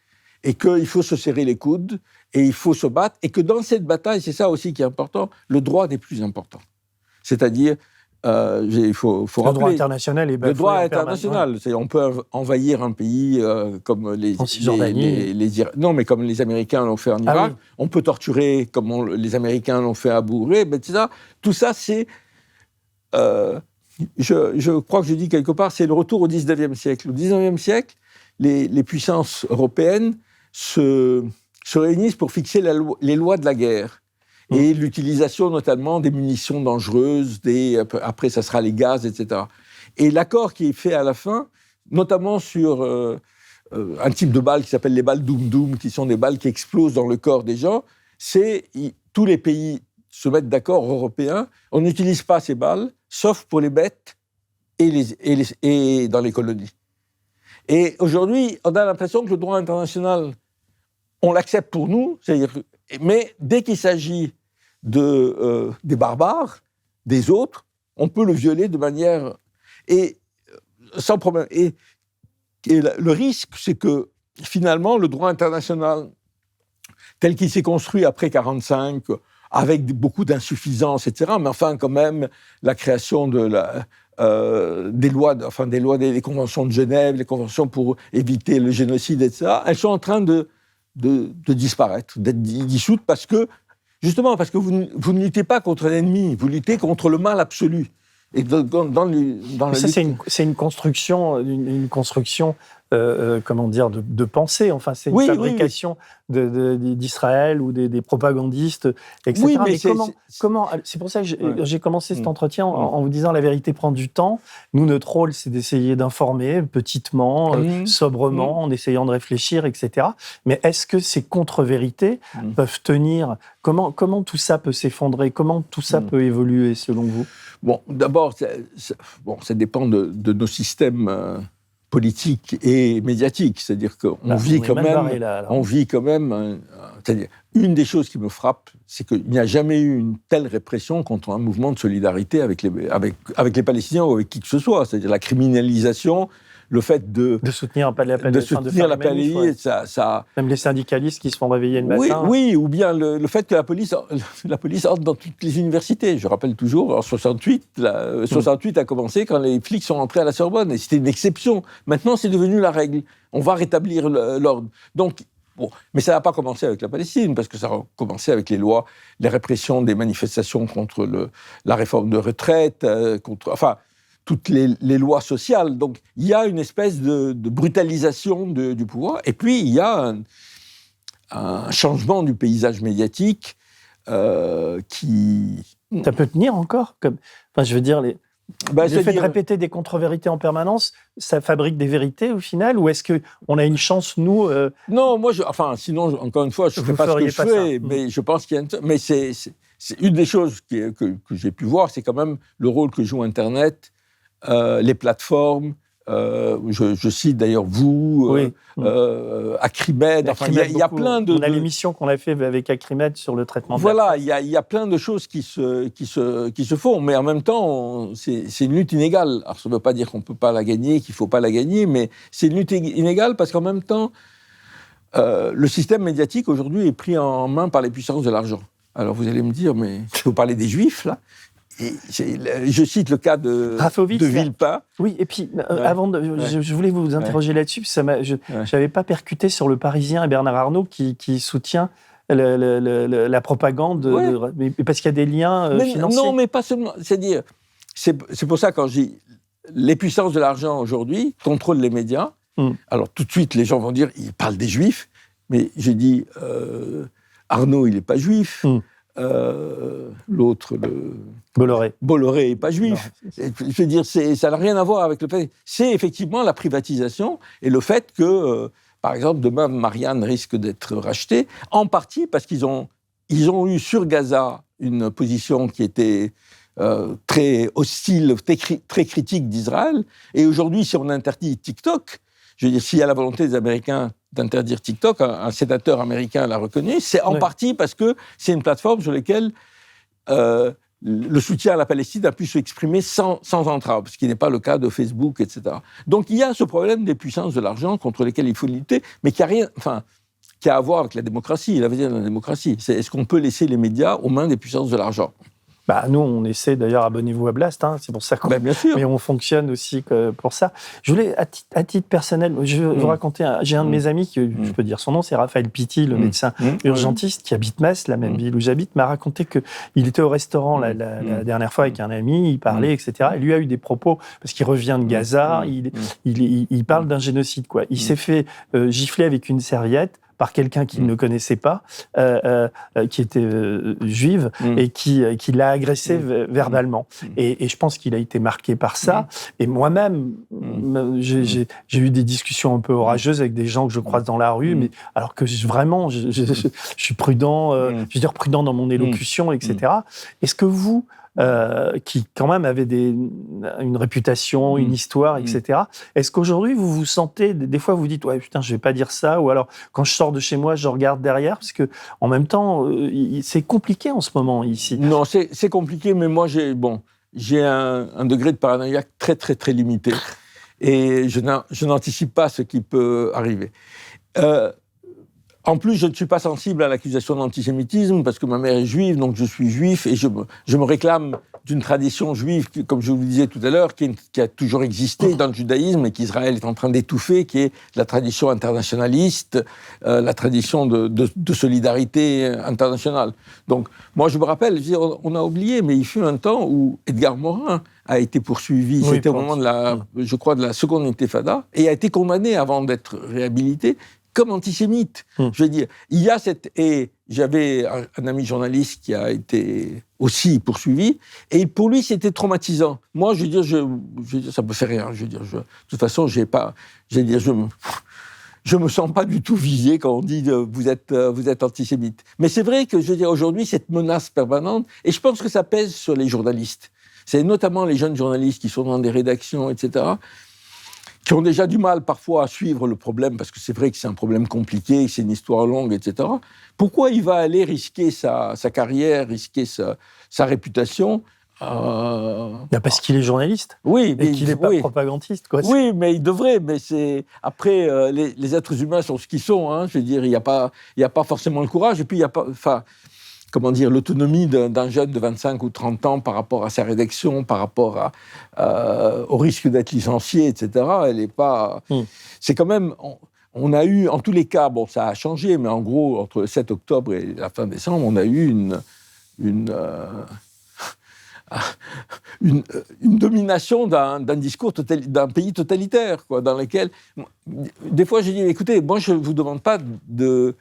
et qu'il faut se serrer les coudes, et il faut se battre, et que dans cette bataille, c'est ça aussi qui est important, le droit n'est plus important. C'est-à-dire, il faut rappeler... Le droit international est bafoué. Le droit international, on peut envahir un pays comme non, mais comme les Américains l'ont fait en Irak, on peut torturer comme les Américains l'ont fait à Abu Ghraib, etc. Tout ça, c'est... je crois que je dis quelque part, c'est le retour au 19e siècle. Au 19e siècle, les puissances européennes se réunissent pour fixer les lois de la guerre. Et l'utilisation notamment des munitions dangereuses, après ça sera les gaz, etc. Et l'accord qui est fait à la fin, notamment sur un type de balles qui s'appelle les balles Doom-Doom, qui sont des balles qui explosent dans le corps des gens, tous les pays se mettent d'accord, européens, on n'utilise pas ces balles, sauf pour les bêtes et dans les colonies. Et aujourd'hui, on a l'impression que le droit international, on l'accepte pour nous, mais dès qu'il s'agit des barbares, des autres, on peut le violer de manière... sans problème. Et le risque, c'est que, finalement, le droit international, tel qu'il s'est construit après 1945, avec beaucoup d'insuffisances, etc., mais enfin, quand même, la création des conventions de Genève, les conventions pour éviter le génocide, etc., elles sont en train de disparaître, d'être dissoutes, justement parce que vous ne luttez pas contre l'ennemi, vous luttez contre le mal absolu. Et c'est une construction, comment dire, de pensée. Enfin, c'est une fabrication d'Israël ou des propagandistes, etc. Oui, mais comment c'est pour ça que j'ai commencé cet entretien en vous disant la vérité prend du temps. Nous, notre rôle, c'est d'essayer d'informer petitement, sobrement, en essayant de réfléchir, etc. Mais est-ce que ces contre-vérités peuvent tenir ? Comment tout ça peut s'effondrer ? Comment tout ça peut évoluer, selon vous ? Bon, d'abord, ça dépend de nos systèmes politiques et médiatiques. C'est-à-dire qu'on vit quand même... C'est-à-dire, une des choses qui me frappe, c'est qu'il n'y a jamais eu une telle répression contre un mouvement de solidarité avec les Palestiniens ou avec qui que ce soit. C'est-à-dire la criminalisation, le fait de soutenir la Palestine, ça... Même les syndicalistes qui se font réveiller le matin. Oui, ou bien le fait que la police entre dans toutes les universités. Je rappelle toujours, en 68 a commencé quand les flics sont entrés à la Sorbonne, et c'était une exception. Maintenant, c'est devenu la règle. On va rétablir l'ordre. Donc, mais ça n'a pas commencé avec la Palestine, parce que ça a commencé avec les lois, les répressions des manifestations contre la réforme de retraite, toutes les lois sociales. Donc, il y a une espèce de brutalisation du pouvoir. Et puis, il y a un changement du paysage médiatique qui... Ça peut tenir encore je veux dire, le fait de répéter des contre-vérités en permanence, ça fabrique des vérités au final ? Ou est-ce qu'on a une chance, nous Non, moi, sinon, encore une fois, je ne fais pas ce que je fais, mais je pense qu'il y a mais c'est une des choses que j'ai pu voir, c'est quand même le rôle que joue Internet, les plateformes, je cite d'ailleurs vous, Acrimed, il y a plein de... On a l'émission qu'on a fait avec Acrimed sur le traitement de la presse. Il y a plein de choses qui se font, mais en même temps, c'est une lutte inégale. Alors ça ne veut pas dire qu'on ne peut pas la gagner, qu'il ne faut pas la gagner, mais c'est une lutte inégale parce qu'en même temps, le système médiatique aujourd'hui est pris en main par les puissances de l'argent. Alors vous allez me dire, mais vous parlez des Juifs, là ? Je cite le cas de Villepin. Oui, et puis, avant je voulais vous interroger là-dessus, parce que je n'avais pas percuté sur Le Parisien et Bernard Arnault qui soutient la propagande, parce qu'il y a des liens financiers. Non, mais pas seulement. C'est-à-dire, c'est pour ça, quand je dis les puissances de l'argent aujourd'hui contrôlent les médias, alors tout de suite, les gens vont dire, ils parlent des Juifs, mais j'ai dit, Arnault, il n'est pas juif. L'autre, Bolloré n'est pas juif. Je veux dire, ça n'a rien à voir avec le fait. C'est effectivement la privatisation et le fait que par exemple, demain, Marianne risque d'être rachetée, en partie parce qu'ils ont eu sur Gaza une position qui était très hostile, très critique d'Israël. Et aujourd'hui, si on interdit TikTok, je veux dire, s'il y a la volonté des Américains d'interdire TikTok, un sénateur américain l'a reconnu, c'est en partie parce que c'est une plateforme sur laquelle le soutien à la Palestine a pu s'exprimer sans entrave, ce qui n'est pas le cas de Facebook, etc. Donc il y a ce problème des puissances de l'argent contre lesquelles il faut lutter, mais qui a à voir avec la démocratie, l'avenir de la démocratie. Est-ce qu'on peut laisser les médias aux mains des puissances de l'argent ? Nous, on essaie d'ailleurs, abonnez-vous à Blast, c'est pour ça qu'on... bien sûr. Mais on fonctionne aussi pour ça. Je voulais, à titre personnel, je vais vous raconter, j'ai un de mes amis, je peux dire son nom, c'est Raphaël Pitti, le médecin urgentiste qui habite Metz, la même ville où j'habite, m'a raconté qu'il était au restaurant la dernière fois avec un ami, il parlait, etc. Et lui a eu des propos, parce qu'il revient de Gaza, il parle d'un génocide, quoi. Il s'est fait gifler avec une serviette par quelqu'un qu'il ne connaissait pas, qui était juive, et qui l'a agressé verbalement. Et je pense qu'il a été marqué par ça. Et moi-même, j'ai eu des discussions un peu orageuses avec des gens que je croise dans la rue, mais alors que vraiment, je suis prudent, je veux dire prudent dans mon élocution, etc. Est-ce que vous, qui quand même avez une réputation, une histoire, etc. Est-ce qu'aujourd'hui vous vous sentez, des fois vous dites ouais putain je vais pas dire ça, ou alors quand je sors de chez moi je regarde derrière, parce que en même temps c'est compliqué en ce moment ici. Non, c'est compliqué, mais moi j'ai un degré de paranoïa très très très limité et je n'anticipe pas ce qui peut arriver. En plus, je ne suis pas sensible à l'accusation d'antisémitisme parce que ma mère est juive, donc je suis juif et je me réclame d'une tradition juive, comme je vous le disais tout à l'heure, qui a toujours existé dans le judaïsme et qu'Israël est en train d'étouffer, qui est la tradition internationaliste, la tradition de solidarité internationale. Donc, moi, je me rappelle, on a oublié, mais il fut un temps où Edgar Morin a été poursuivi, c'était au moment de la seconde intifada, et a été condamné avant d'être réhabilité, comme antisémite. Je veux dire, il y a et j'avais un ami journaliste qui a été aussi poursuivi, et pour lui, c'était traumatisant. Moi, je veux dire, ça me fait rien. Je veux dire, de toute façon, je me sens pas du tout visé quand on dit vous êtes antisémite. Mais c'est vrai que, je veux dire, aujourd'hui, cette menace permanente, et je pense que ça pèse sur les journalistes. C'est notamment les jeunes journalistes qui sont dans des rédactions, etc., qui ont déjà du mal parfois à suivre le problème, parce que c'est vrai que c'est un problème compliqué, que c'est une histoire longue, etc. Pourquoi il va aller risquer sa carrière, risquer sa réputation parce qu'il est journaliste. Oui, et qu'il n'est pas propagandiste, quoi. Oui, mais il devrait. Mais après, les êtres humains sont ce qu'ils sont. Hein, je veux dire, il n'y a pas forcément le courage. Et puis il n'y a pas, l'autonomie d'un jeune de 25 ou 30 ans par rapport à sa rédaction, par rapport au risque d'être licencié, etc. Elle n'est pas. C'est quand même. On a eu, en tous les cas, bon, ça a changé, mais en gros, entre le 7 octobre et la fin décembre, on a eu une domination d'un discours d'un pays totalitaire, quoi, dans lequel, des fois, j'ai dit, écoutez, moi, je ne vous demande pas de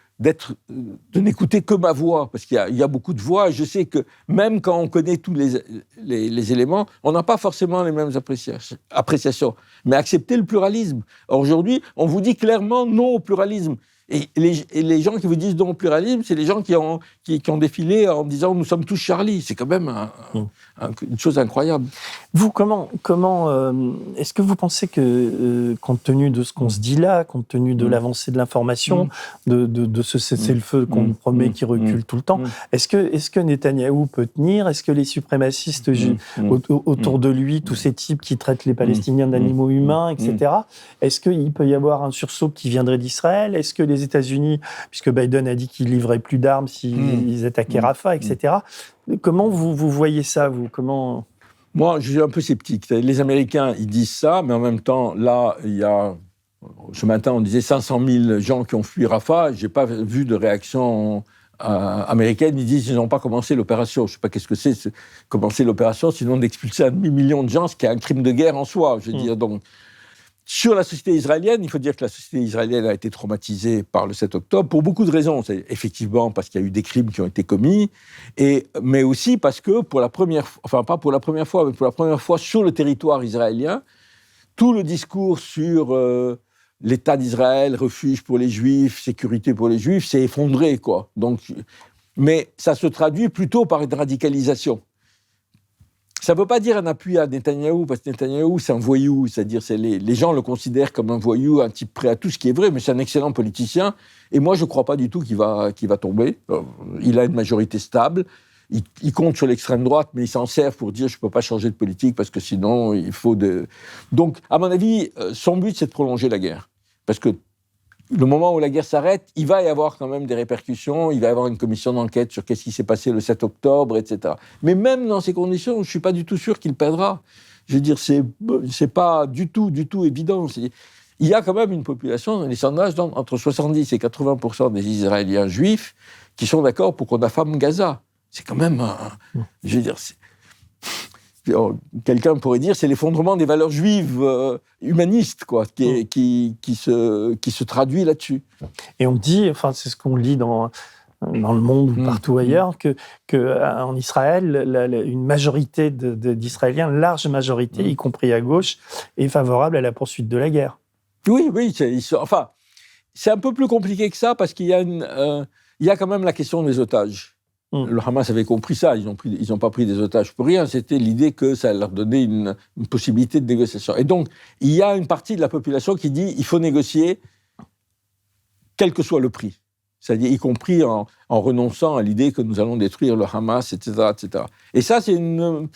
n'écouter que ma voix, parce qu'il y a beaucoup de voix, et je sais que même quand on connaît tous les éléments, on n'a pas forcément les mêmes appréciations. Mais accepter le pluralisme. Or, aujourd'hui, on vous dit clairement non au pluralisme. Et les gens qui vous disent non au pluralisme, c'est les gens qui ont défilé en disant « nous sommes tous Charlie ». C'est quand même une chose incroyable. Vous, comment est-ce que vous pensez que, compte tenu de ce qu'on se dit là, compte tenu de l'avancée de l'information, de ce cessez-le-feu qu'on nous promet qui recule tout le temps, est-ce que Netanyahou peut tenir? Est-ce que les suprémacistes autour de lui, tous ces types qui traitent les Palestiniens d'animaux humains, etc., est-ce qu'il peut y avoir un sursaut qui viendrait d'Israël? Est-ce que les États-Unis, puisque Biden a dit qu'ils ne livraient plus d'armes s'ils attaquaient Rafah, etc., comment vous voyez ça, vous? Moi, je suis un peu sceptique. Les Américains, ils disent ça, mais en même temps, là, il y a... Ce matin, on disait 500 000 gens qui ont fui Rafah. Je n'ai pas vu de réaction américaine. Ils disent qu'ils n'ont pas commencé l'opération. Je ne sais pas qu'est-ce que c'est commencer l'opération, sinon d'expulser 1 demi-million de gens, ce qui est un crime de guerre en soi. Je veux dire, donc... Sur la société israélienne, il faut dire que la société israélienne a été traumatisée par le 7 octobre pour beaucoup de raisons. C'est effectivement parce qu'il y a eu des crimes qui ont été commis, mais aussi parce que pour la première fois sur le territoire israélien, tout le discours sur l'État d'Israël, refuge pour les Juifs, sécurité pour les Juifs, s'est effondré, quoi. Donc, mais ça se traduit plutôt par une radicalisation. Ça ne veut pas dire un appui à Netanyahou, parce que Netanyahou, c'est un voyou, c'est-à-dire les gens le considèrent comme un voyou, un type prêt à tout, ce qui est vrai, mais c'est un excellent politicien, et moi, je ne crois pas du tout qu'il va tomber. Il a une majorité stable, il compte sur l'extrême droite, mais il s'en sert pour dire « je ne peux pas changer de politique, parce que sinon, il faut de... » Donc, à mon avis, son but, c'est de prolonger la guerre, parce que le moment où la guerre s'arrête, il va y avoir quand même des répercussions, il va y avoir une commission d'enquête sur qu'est-ce qui s'est passé le 7 octobre, etc. Mais même dans ces conditions, je ne suis pas du tout sûr qu'il perdra. Je veux dire, c'est pas du tout évident. Il y a quand même une population, dans les sondages, entre 70 et 80% des Israéliens juifs qui sont d'accord pour qu'on affame Gaza. C'est quand même, je veux dire... Quelqu'un pourrait dire c'est l'effondrement des valeurs juives humanistes, quoi, qui se traduit là-dessus. Et on dit, enfin c'est ce qu'on lit dans le monde ou partout ailleurs, que en Israël, une majorité d'Israéliens, large majorité, y compris à gauche, est favorable à la poursuite de la guerre. Oui, enfin, c'est un peu plus compliqué que ça parce qu'il y a quand même la question des otages. Le Hamas avait compris ça, ils n'ont pas pris des otages pour rien, c'était l'idée que ça leur donnait une possibilité de négociation. Et donc, il y a une partie de la population qui dit il faut négocier quel que soit le prix, c'est-à-dire y compris en renonçant à l'idée que nous allons détruire le Hamas, etc. etc. Et ça, c'est je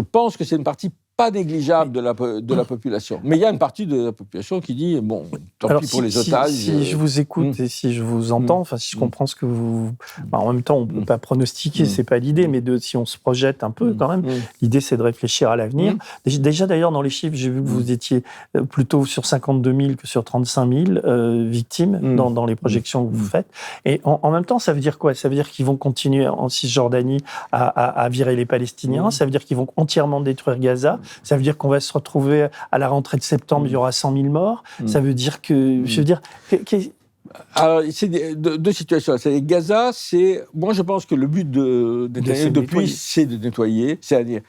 pense que c'est une partie pas négligeable de la population. Mais il y a une partie de la population qui dit, bon, tant pis pour les otages. Si je vous écoute et si je vous entends, si je comprends ce que vous... en même temps, on ne peut pas pronostiquer, c'est pas l'idée, mais si on se projette un peu quand même, l'idée c'est de réfléchir à l'avenir. Déjà d'ailleurs, dans les chiffres, j'ai vu que vous étiez plutôt sur 52 000 que sur 35 000 victimes dans les projections que vous faites. Et en même temps, ça veut dire quoi ? Ça veut dire qu'ils vont continuer en Cisjordanie à virer les Palestiniens, ça veut dire qu'ils vont entièrement détruire Gaza. Ça veut dire qu'on va se retrouver à la rentrée de septembre, il y aura 100 000 morts. Ça veut dire que... Alors, c'est deux situations. Gaza, moi, je pense que le but de Netanyahou depuis, c'est de nettoyer. C'est-à-dire,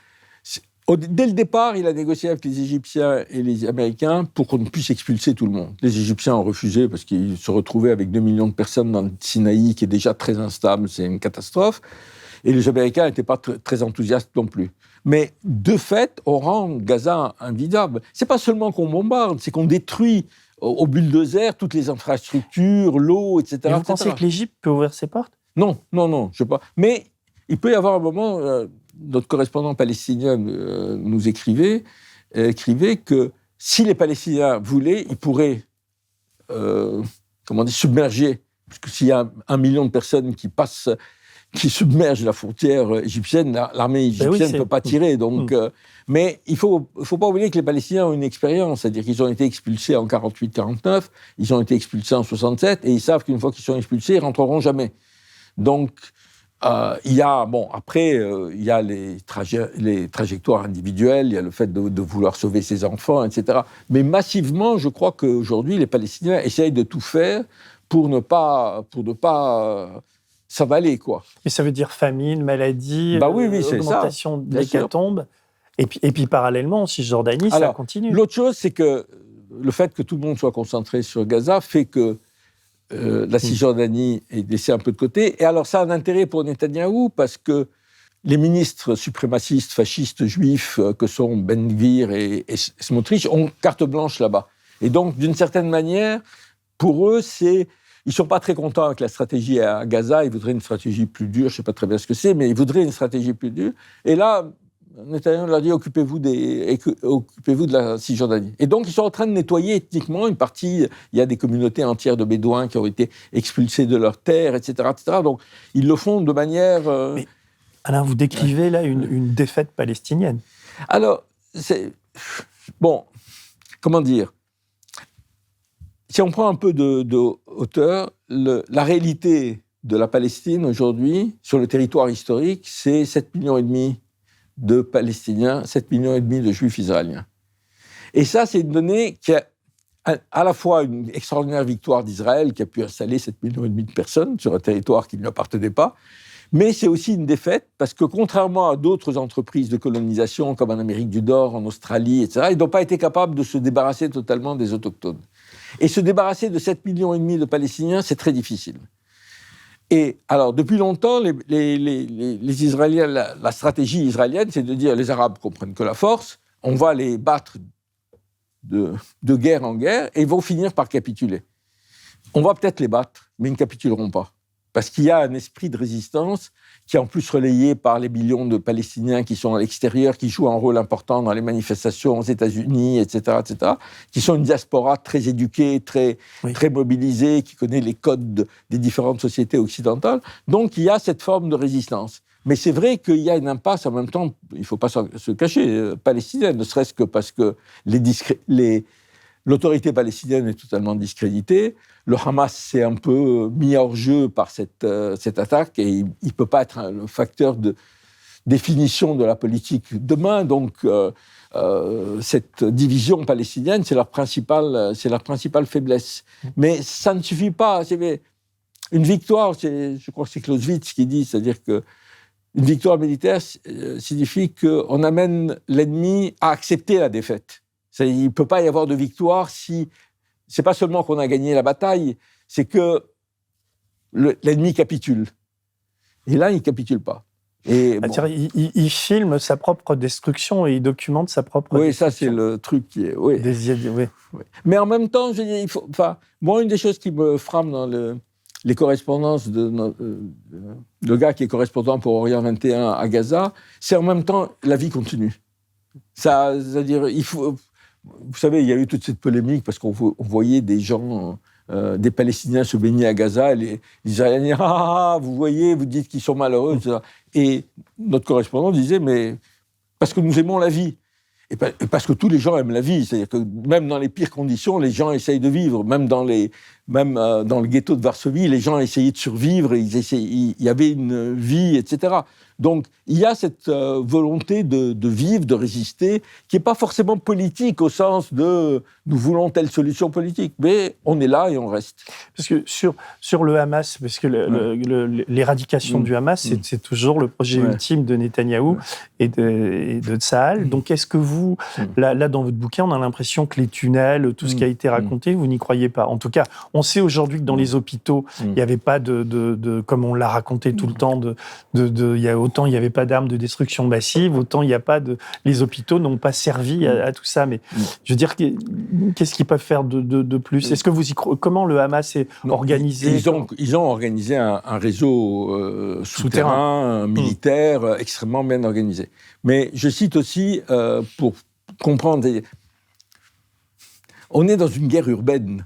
dès le départ, il a négocié avec les Égyptiens et les Américains pour qu'on puisse expulser tout le monde. Les Égyptiens ont refusé parce qu'ils se retrouvaient avec 2 millions de personnes dans le Sinaï, qui est déjà très instable, c'est une catastrophe. Et les Américains n'étaient pas très enthousiastes non plus. Mais de fait, on rend Gaza invivable. C'est pas seulement qu'on bombarde, c'est qu'on détruit au bulldozer toutes les infrastructures, l'eau, etc. Et vous pensez que l'Égypte peut ouvrir ses portes ? Non, je sais pas. Mais il peut y avoir un moment, notre correspondant palestinien nous écrivait que si les Palestiniens voulaient, ils pourraient submerger, parce que s'il y a 1 million de personnes qui submergent la frontière égyptienne, l'armée égyptienne ne peut pas tirer. Donc, mais il ne faut pas oublier que les Palestiniens ont une expérience, c'est-à-dire qu'ils ont été expulsés en 48-49, ils ont été expulsés en 67, et ils savent qu'une fois qu'ils sont expulsés, ils ne rentreront jamais. Donc, il y a les trajectoires individuelles, il y a le fait de vouloir sauver ses enfants, etc. Mais massivement, je crois qu'aujourd'hui, les Palestiniens essayent de tout faire pour ne pas s'avaler, quoi. Et ça veut dire famine, maladie, augmentation de l'hécatombe. Et puis parallèlement, en Cisjordanie, ça continue. L'autre chose, c'est que le fait que tout le monde soit concentré sur Gaza fait que la Cisjordanie est laissée un peu de côté. Et alors, ça a un intérêt pour Netanyahou parce que les ministres suprémacistes, fascistes, juifs, que sont Ben Gvir et Smotrich, ont carte blanche là-bas. Et donc, d'une certaine manière, pour eux, ils ne sont pas très contents avec la stratégie à Gaza, ils voudraient une stratégie plus dure, je ne sais pas très bien ce que c'est, mais ils voudraient une stratégie plus dure. Et là, Netanyahou leur dit occupez-vous de la Cisjordanie. Et donc, ils sont en train de nettoyer ethniquement une partie. Il y a des communautés entières de Bédouins qui ont été expulsés de leurs terres, etc. etc. Donc, ils le font de manière... Mais, Alain, vous décrivez là une défaite palestinienne. Alors, comment dire ? Si on prend un peu de hauteur, la réalité de la Palestine aujourd'hui, sur le territoire historique, c'est 7,5 millions de Palestiniens, 7,5 millions de Juifs israéliens. Et ça, c'est une donnée qui a à la fois une extraordinaire victoire d'Israël, qui a pu installer 7,5 millions de personnes sur un territoire qui ne lui appartenait pas, Mais c'est aussi une défaite parce que contrairement à d'autres entreprises de colonisation, comme en Amérique du Nord, en Australie, etc., ils n'ont pas été capables de se débarrasser totalement des autochtones. Et se débarrasser de 7,5 millions de Palestiniens, c'est très difficile. Et alors, depuis longtemps, les Israéliens, la stratégie israélienne, c'est de dire les Arabes comprennent que la force, on va les battre de guerre en guerre et ils vont finir par capituler. On va peut-être les battre, mais ils ne capituleront pas. Parce qu'il y a un esprit de résistance qui est en plus relayé par les millions de Palestiniens qui sont à l'extérieur, qui jouent un rôle important dans les manifestations aux États-Unis, etc., qui sont une diaspora très éduquée, très mobilisée, qui connaît les codes des différentes sociétés occidentales. Donc, il y a cette forme de résistance. Mais c'est vrai qu'il y a une impasse en même temps, il ne faut pas se cacher, palestinienne, ne serait-ce que parce que l'autorité palestinienne est totalement discréditée. Le Hamas s'est un peu mis hors jeu par cette attaque et il ne peut pas être le facteur de définition de la politique demain. Donc, cette division palestinienne, c'est leur principale faiblesse. Mais ça ne suffit pas. Une victoire, je crois que c'est Clausewitz qui dit, c'est-à-dire que une victoire militaire signifie qu'on amène l'ennemi à accepter la défaite. Il ne peut pas y avoir de victoire si... C'est pas seulement qu'on a gagné la bataille, c'est que l'ennemi capitule. Et là, il ne capitule pas. Et bon. Il filme sa propre destruction et il documente sa propre destruction. Ça, c'est le truc qui est... Oui. Mais en même temps, je veux dire, moi, une des choses qui me frappe dans les correspondances de le gars qui est correspondant pour Orient 21 à Gaza, c'est en même temps la vie continue. C'est-à-dire, il faut... Vous savez, il y a eu toute cette polémique parce qu'on voyait des gens, des Palestiniens se baigner à Gaza, et les Israéliens, vous voyez, vous dites qu'ils sont malheureux, etc. Et notre correspondant disait, mais parce que nous aimons la vie. Et parce que tous les gens aiment la vie. C'est-à-dire que même dans les pires conditions, les gens essayent de vivre. Même dans le ghetto de Varsovie, les gens essayaient de survivre, il y avait une vie, etc. Donc, il y a cette volonté de vivre, de résister, qui n'est pas forcément politique au sens de nous voulons telle solution politique, mais on est là et on reste. Parce que sur le Hamas, parce que l'éradication du Hamas, c'est toujours le projet ultime de Netanyahou et de Tsahal. Donc, est-ce que vous, là, dans votre bouquin, on a l'impression que les tunnels, tout ce qui a été raconté, vous n'y croyez pas? En tout cas, on sait aujourd'hui que dans les hôpitaux, il n'y avait pas comme on l'a raconté tout le temps, autant il n'y avait pas d'armes de destruction massive, autant il n'y a pas les hôpitaux n'ont pas servi à tout ça. Mais je veux dire, qu'est-ce qu'ils peuvent faire de plus? Est-ce que vous y croyez? Comment le Hamas est organisé? Ils ont organisé un réseau souterrain, militaire, extrêmement bien organisé. Mais je cite aussi, pour comprendre, on est dans une guerre urbaine.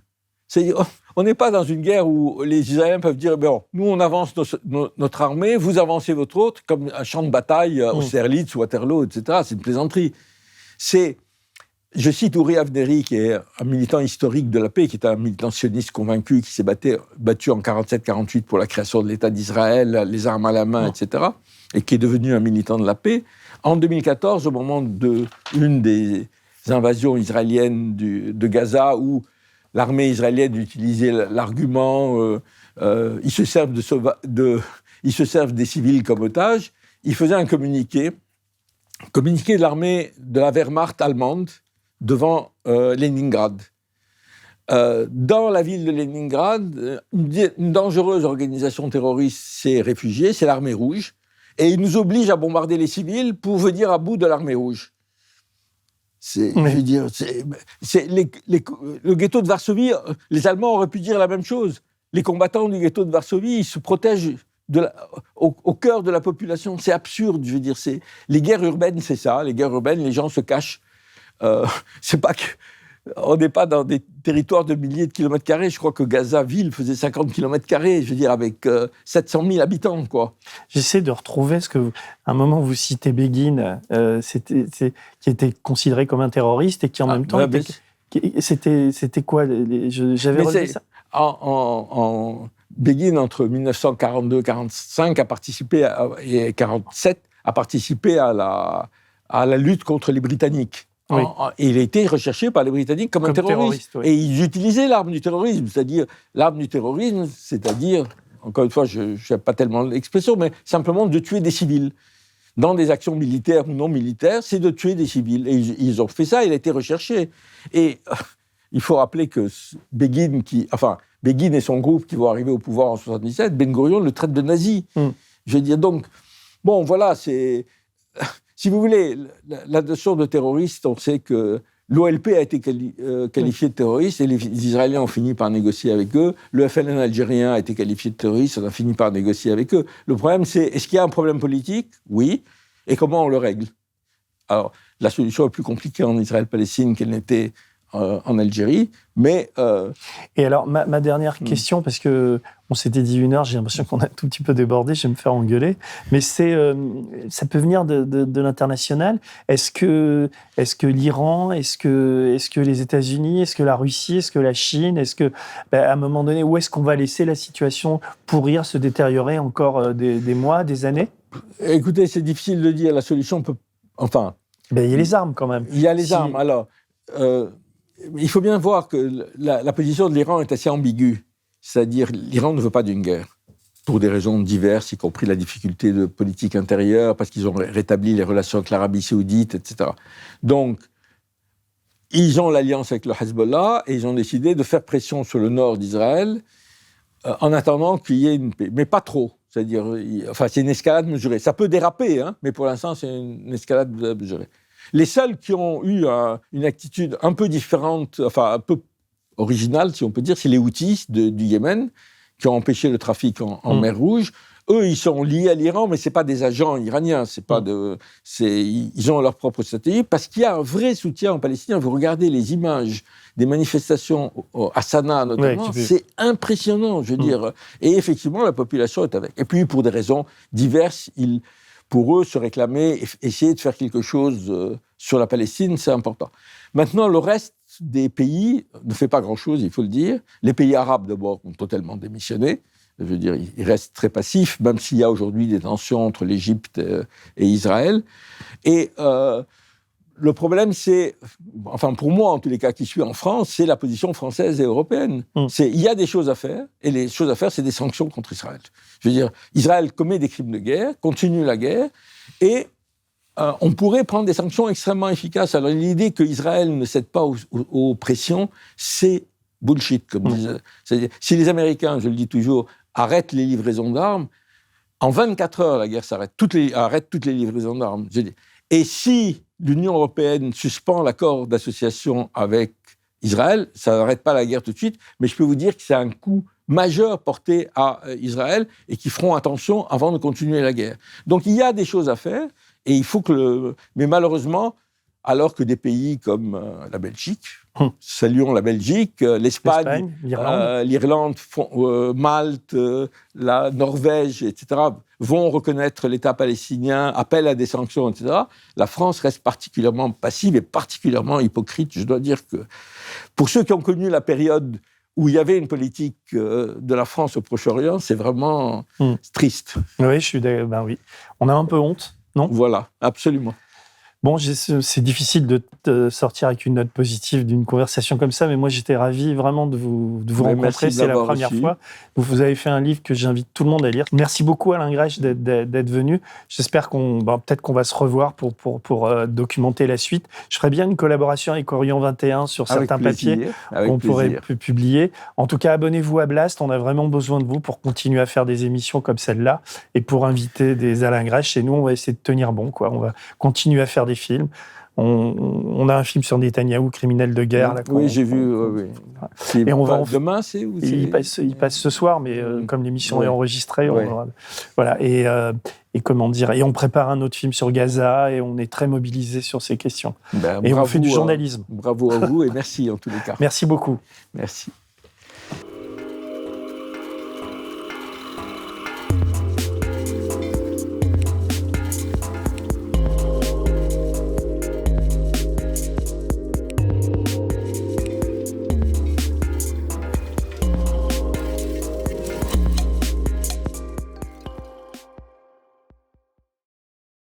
On n'est pas dans une guerre où les Israéliens peuvent dire bon, nous on avance notre armée, vous avancez votre autre, comme un champ de bataille Austerlitz, Waterloo, etc. C'est une plaisanterie. Je cite Uri Avneri, qui est un militant historique de la paix, qui est un militant sioniste convaincu, qui s'est battu en 47-48 pour la création de l'État d'Israël, les armes à la main, etc., et qui est devenu un militant de la paix. En 2014, au moment d'une des invasions israéliennes de Gaza, où l'armée israélienne utilisait l'argument ils se servent des civils comme otages. Il faisait un communiqué de l'armée de la Wehrmacht allemande devant Leningrad. Dans la ville de Leningrad, une dangereuse organisation terroriste s'est réfugiée, c'est l'armée rouge, et il nous oblige à bombarder les civils pour venir à bout de l'armée rouge. Je veux dire, le ghetto de Varsovie, les Allemands auraient pu dire la même chose. Les combattants du ghetto de Varsovie, ils se protègent au cœur de la population. C'est absurde, je veux dire. Les guerres urbaines, c'est ça. Les guerres urbaines, les gens se cachent. C'est pas que... On n'est pas dans des territoires de milliers de kilomètres carrés. Je crois que Gaza-ville faisait 50 kilomètres carrés, je veux dire, avec 700 000 habitants, quoi. J'essaie de retrouver ce que... À un moment, vous citez Begin, qui était considéré comme un terroriste et qui, en même temps... C'était quoi J'avais relevé ça. Begin, entre 1942 et 1945, a participé, et 1947, a participé à la lutte contre les Britanniques. Oui. Et il a été recherché par les Britanniques comme un terroriste. Oui. Et ils utilisaient l'arme du terrorisme, c'est-à-dire encore une fois, je n'aime pas tellement l'expression, mais simplement de tuer des civils. Dans des actions militaires ou non militaires, c'est de tuer des civils. Et ils ont fait ça, il a été recherché. Et il faut rappeler que Begin et son groupe qui vont arriver au pouvoir en 1977, Ben-Gurion le traite de nazi. Je veux dire, donc, bon, voilà, c'est... Si vous voulez, la notion de terroriste, on sait que l'OLP a été qualifié de terroriste et les Israéliens ont fini par négocier avec eux. Le FLN algérien a été qualifié de terroriste, on a fini par négocier avec eux. Le problème, c'est, est-ce qu'il y a un problème politique ? Oui. Et comment on le règle ? Alors, la solution est plus compliquée en Israël-Palestine qu'elle n'était en Algérie, mais... Et alors, ma dernière question, parce qu'on s'était dit 1 heure, j'ai l'impression qu'on a un tout petit peu débordé, je vais me faire engueuler, mais ça peut venir de l'international. Est-ce que l'Iran, est-ce que les États-Unis, est-ce que la Russie, est-ce que la Chine, est-ce que, à un moment donné, où est-ce qu'on va laisser la situation pourrir, se détériorer encore des mois, des années ? Écoutez, c'est difficile de dire, la solution peut... Enfin... il y a les armes, quand même. Il y a les armes, alors... il faut bien voir que la position de l'Iran est assez ambiguë. C'est-à-dire, l'Iran ne veut pas d'une guerre, pour des raisons diverses, y compris la difficulté de politique intérieure, parce qu'ils ont rétabli les relations avec l'Arabie saoudite, etc. Donc, ils ont l'alliance avec le Hezbollah, et ils ont décidé de faire pression sur le nord d'Israël, en attendant qu'il y ait une paix. Mais pas trop. C'est-à-dire, c'est une escalade mesurée. Ça peut déraper, mais pour l'instant, c'est une escalade mesurée. Les seuls qui ont eu une attitude un peu différente, un peu originale, si on peut dire, c'est les Houthis du Yémen, qui ont empêché le trafic en mer Rouge. Eux, ils sont liés à l'Iran, mais ce n'est pas des agents iraniens. Ils ont leur propre stratégie, parce qu'il y a un vrai soutien en Palestine. Vous regardez les images des manifestations à Sanaa, notamment, c'est impressionnant, je veux dire. Et effectivement, la population est avec. Et puis, pour des raisons diverses, pour eux, se réclamer, essayer de faire quelque chose sur la Palestine, c'est important. Maintenant, le reste des pays ne fait pas grand-chose, il faut le dire. Les pays arabes, d'abord, ont totalement démissionné. Je veux dire, ils restent très passifs, même s'il y a aujourd'hui des tensions entre l'Égypte et Israël. Et le problème, c'est, pour moi, en tous les cas, qui suis en France, c'est la position française et européenne. Il y a des choses à faire, et les choses à faire, c'est des sanctions contre Israël. Je veux dire, Israël commet des crimes de guerre, continue la guerre, et on pourrait prendre des sanctions extrêmement efficaces. Alors, l'idée qu'Israël ne cède pas aux pressions, c'est bullshit, comme disent. C'est-à-dire, si les Américains, je le dis toujours, arrêtent les livraisons d'armes, en 24 heures, la guerre s'arrête. Arrête toutes les livraisons d'armes. Et si l'Union européenne suspend l'accord d'association avec Israël, ça n'arrête pas la guerre tout de suite, mais je peux vous dire que c'est un coup majeur porté à Israël et qu'ils feront attention avant de continuer la guerre. Donc il y a des choses à faire, et il faut mais malheureusement, alors que des pays comme la Belgique, saluons la Belgique, l'Espagne, l'Irlande, Malte, la Norvège, etc., vont reconnaître l'État palestinien, appellent à des sanctions, etc., la France reste particulièrement passive et particulièrement hypocrite. Je dois dire que pour ceux qui ont connu la période où il y avait une politique de la France au Proche-Orient, c'est vraiment triste. Oui, oui. On a un peu honte, non ? Voilà, absolument. Bon, c'est difficile de sortir avec une note positive d'une conversation comme ça, mais moi j'étais ravi vraiment de vous rencontrer. C'est la première fois. Vous avez fait un livre que j'invite tout le monde à lire. Merci beaucoup Alain Grech d'être venu. J'espère peut-être qu'on va se revoir pour documenter la suite. Je ferais bien une collaboration avec Orient 21 sur certains papiers qu'on pourrait publier. En tout cas, abonnez-vous à Blast. On a vraiment besoin de vous pour continuer à faire des émissions comme celle-là et pour inviter des Alain Grech. Et nous, on va essayer de tenir bon, quoi. On va continuer à faire des films. On a un film sur Netanyahou, criminel de guerre. Là, oui, j'ai vu. Et on va demain, il passe ce soir, mais comme l'émission est enregistrée, voilà. Et comment dire. Et on prépare un autre film sur Gaza et on est très mobilisé sur ces questions. Et on fait du journalisme. Bravo à vous et merci en tous les cas. Merci beaucoup. Merci.